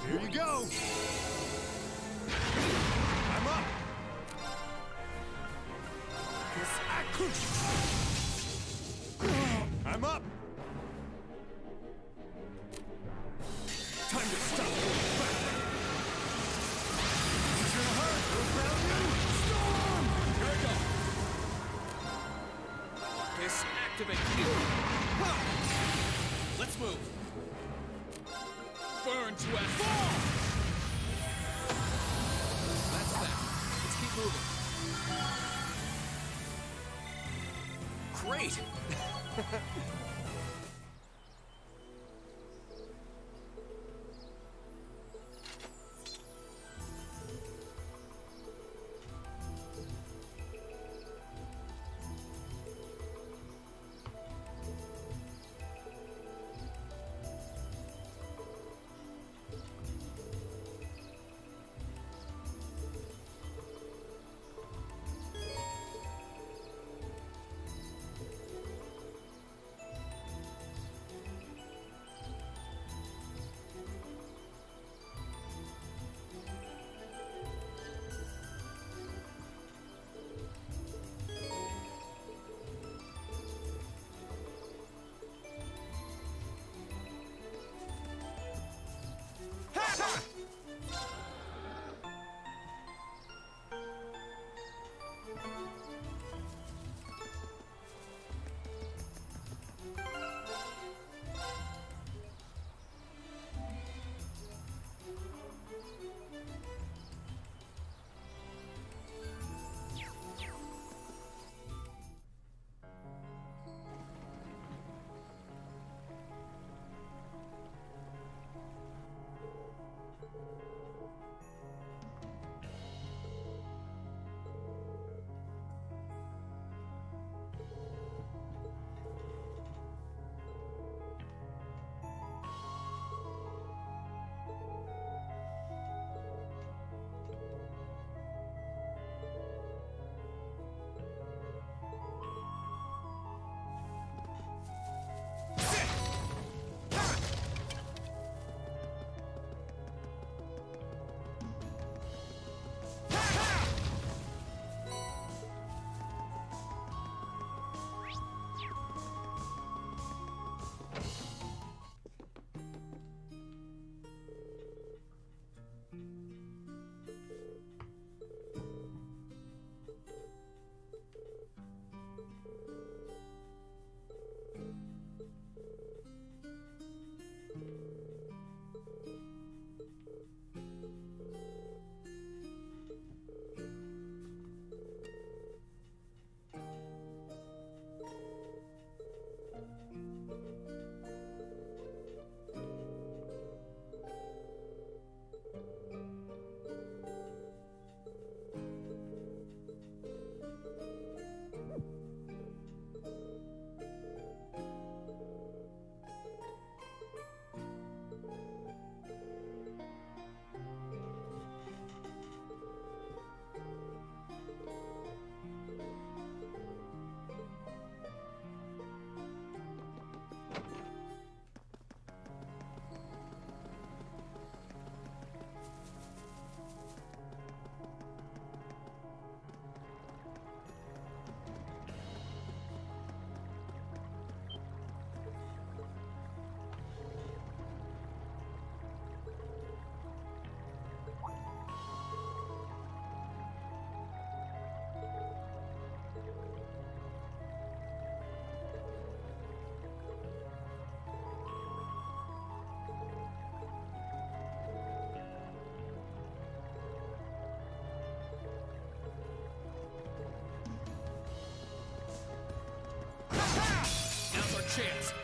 Here you go. I'm up. I'm up. Time to stop. It's gonna hurt. Around you. Storm. Here I go. Marcus, activate. Let's move. Burn to asphalt. That's that. Let's keep moving. Great!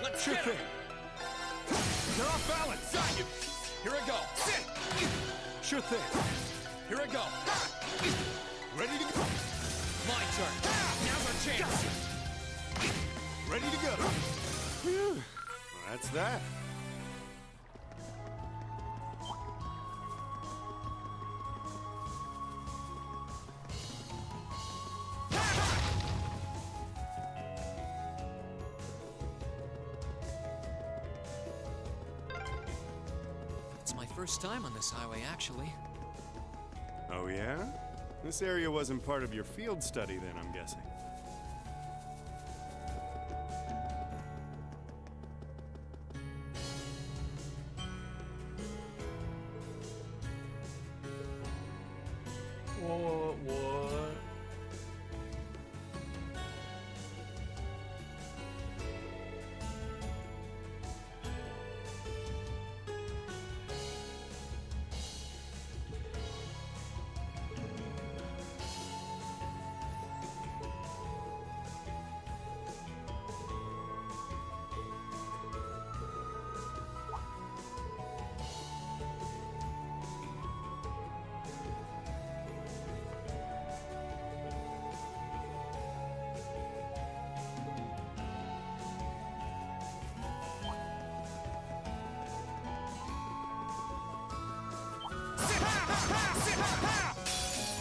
Let's Sure get him! thing. You're off balance. Got you! Here I go! Sure thing. Here I go! Ready to go. My turn! Now's our chance! Ready to go. Phew. That's that. It's my first time on this highway, actually. Oh yeah? This area wasn't part of your field study then, I'm guessing. What?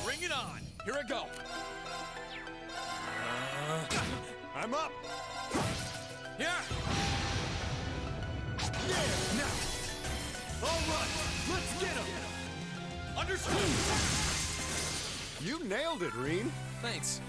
Bring it on! Here I go! I'm up! Here! Yeah, now. All right, let's get him. Understood! You nailed it, Reen. Thanks.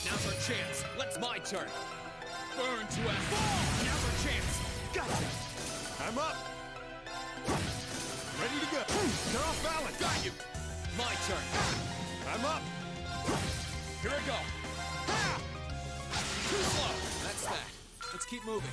Now's our chance. Let's my turn. Burn to a fall. Now's our chance. Gotcha. I'm up. Ready to go. You're off balance. Got you. My turn. I'm up. Here I go. Too slow. That's that. Let's keep moving.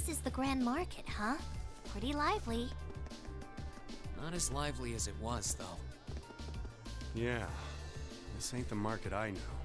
this is the Grand Market, huh? Pretty lively. Not as lively as it was, though. Yeah, this ain't the market I know.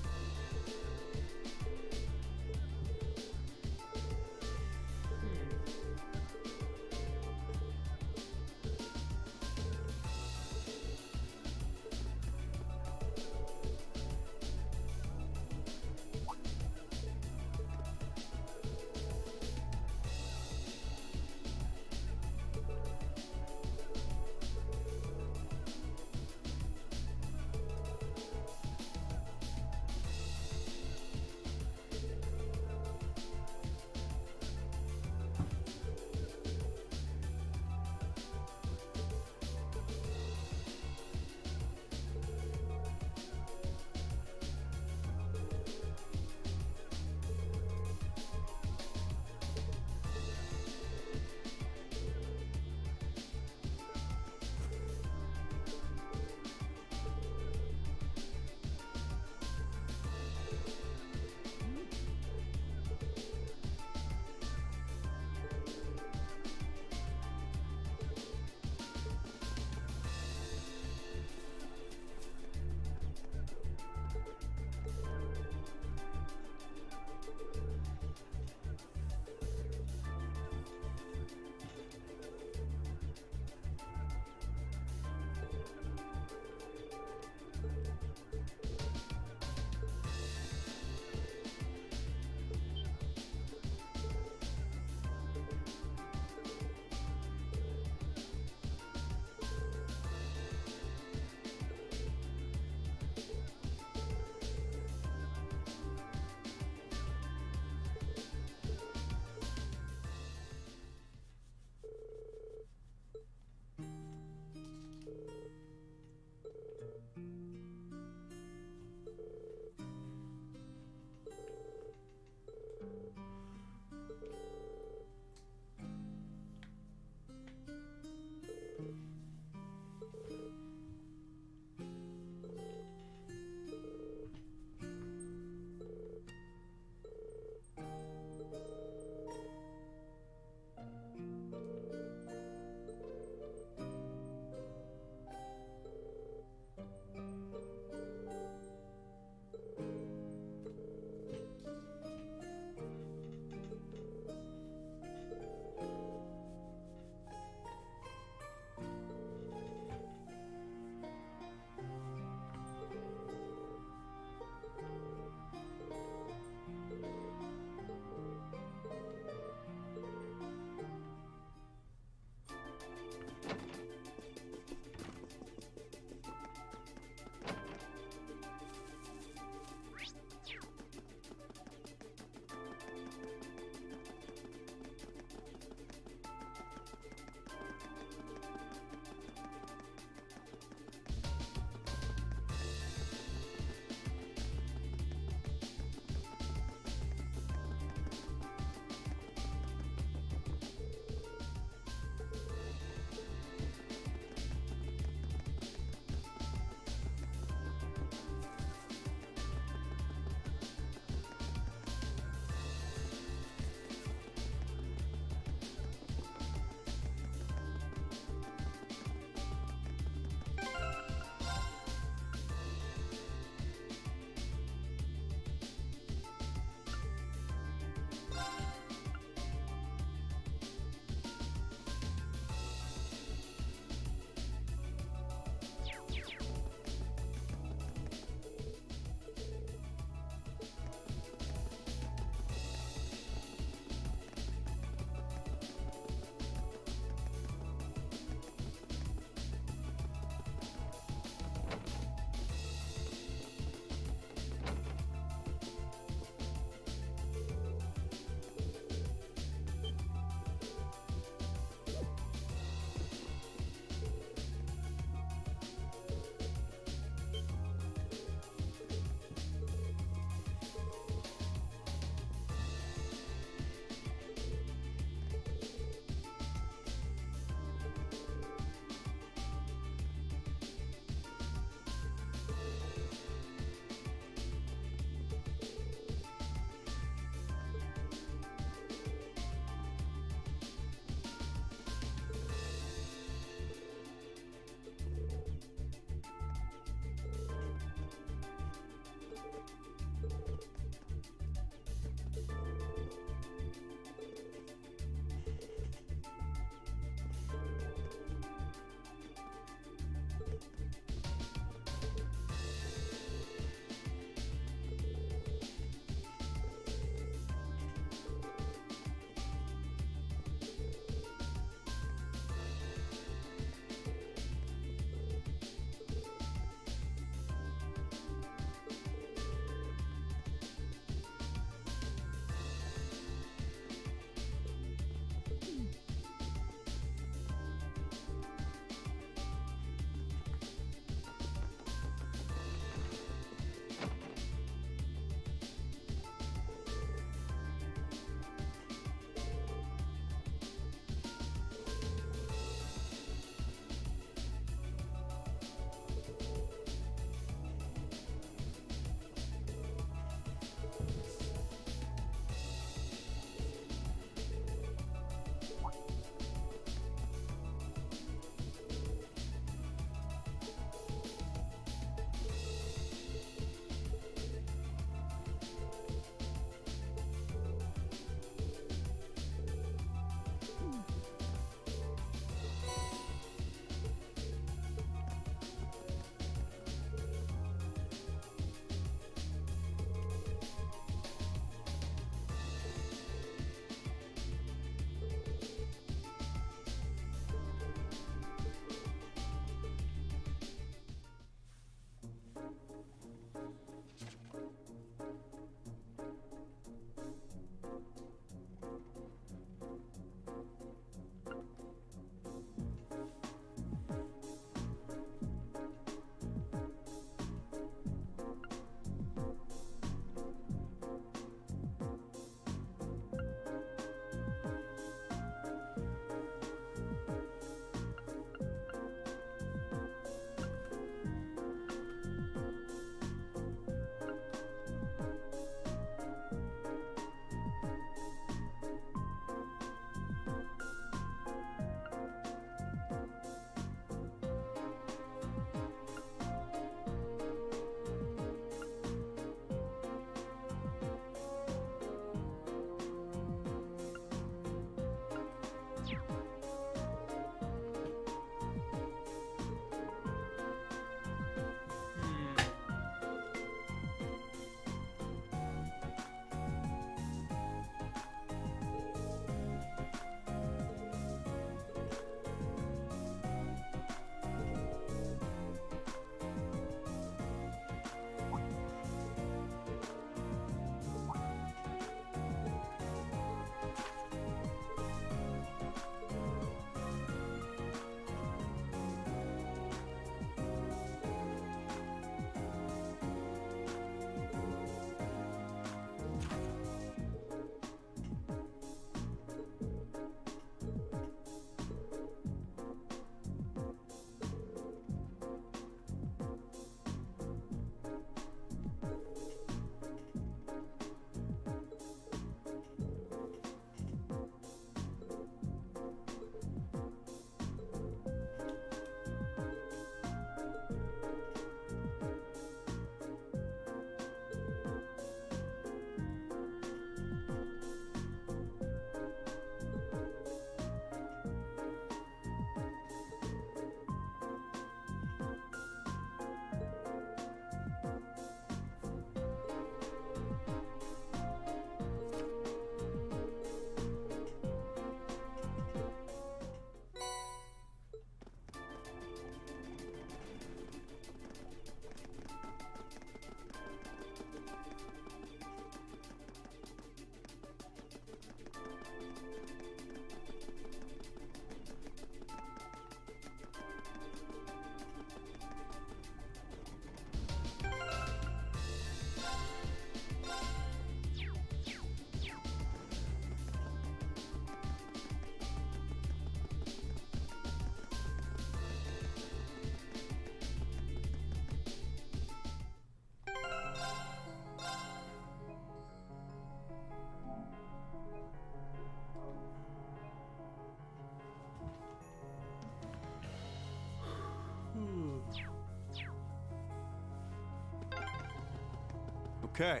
Okay,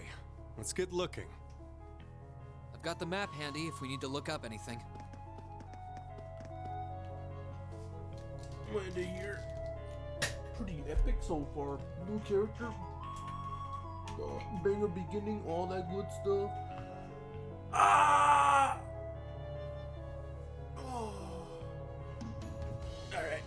let's get looking. I've got the map handy if we need to look up anything. Right here. Pretty epic so far. New character. Banger beginning, all that good stuff. Ah! Oh. Alright.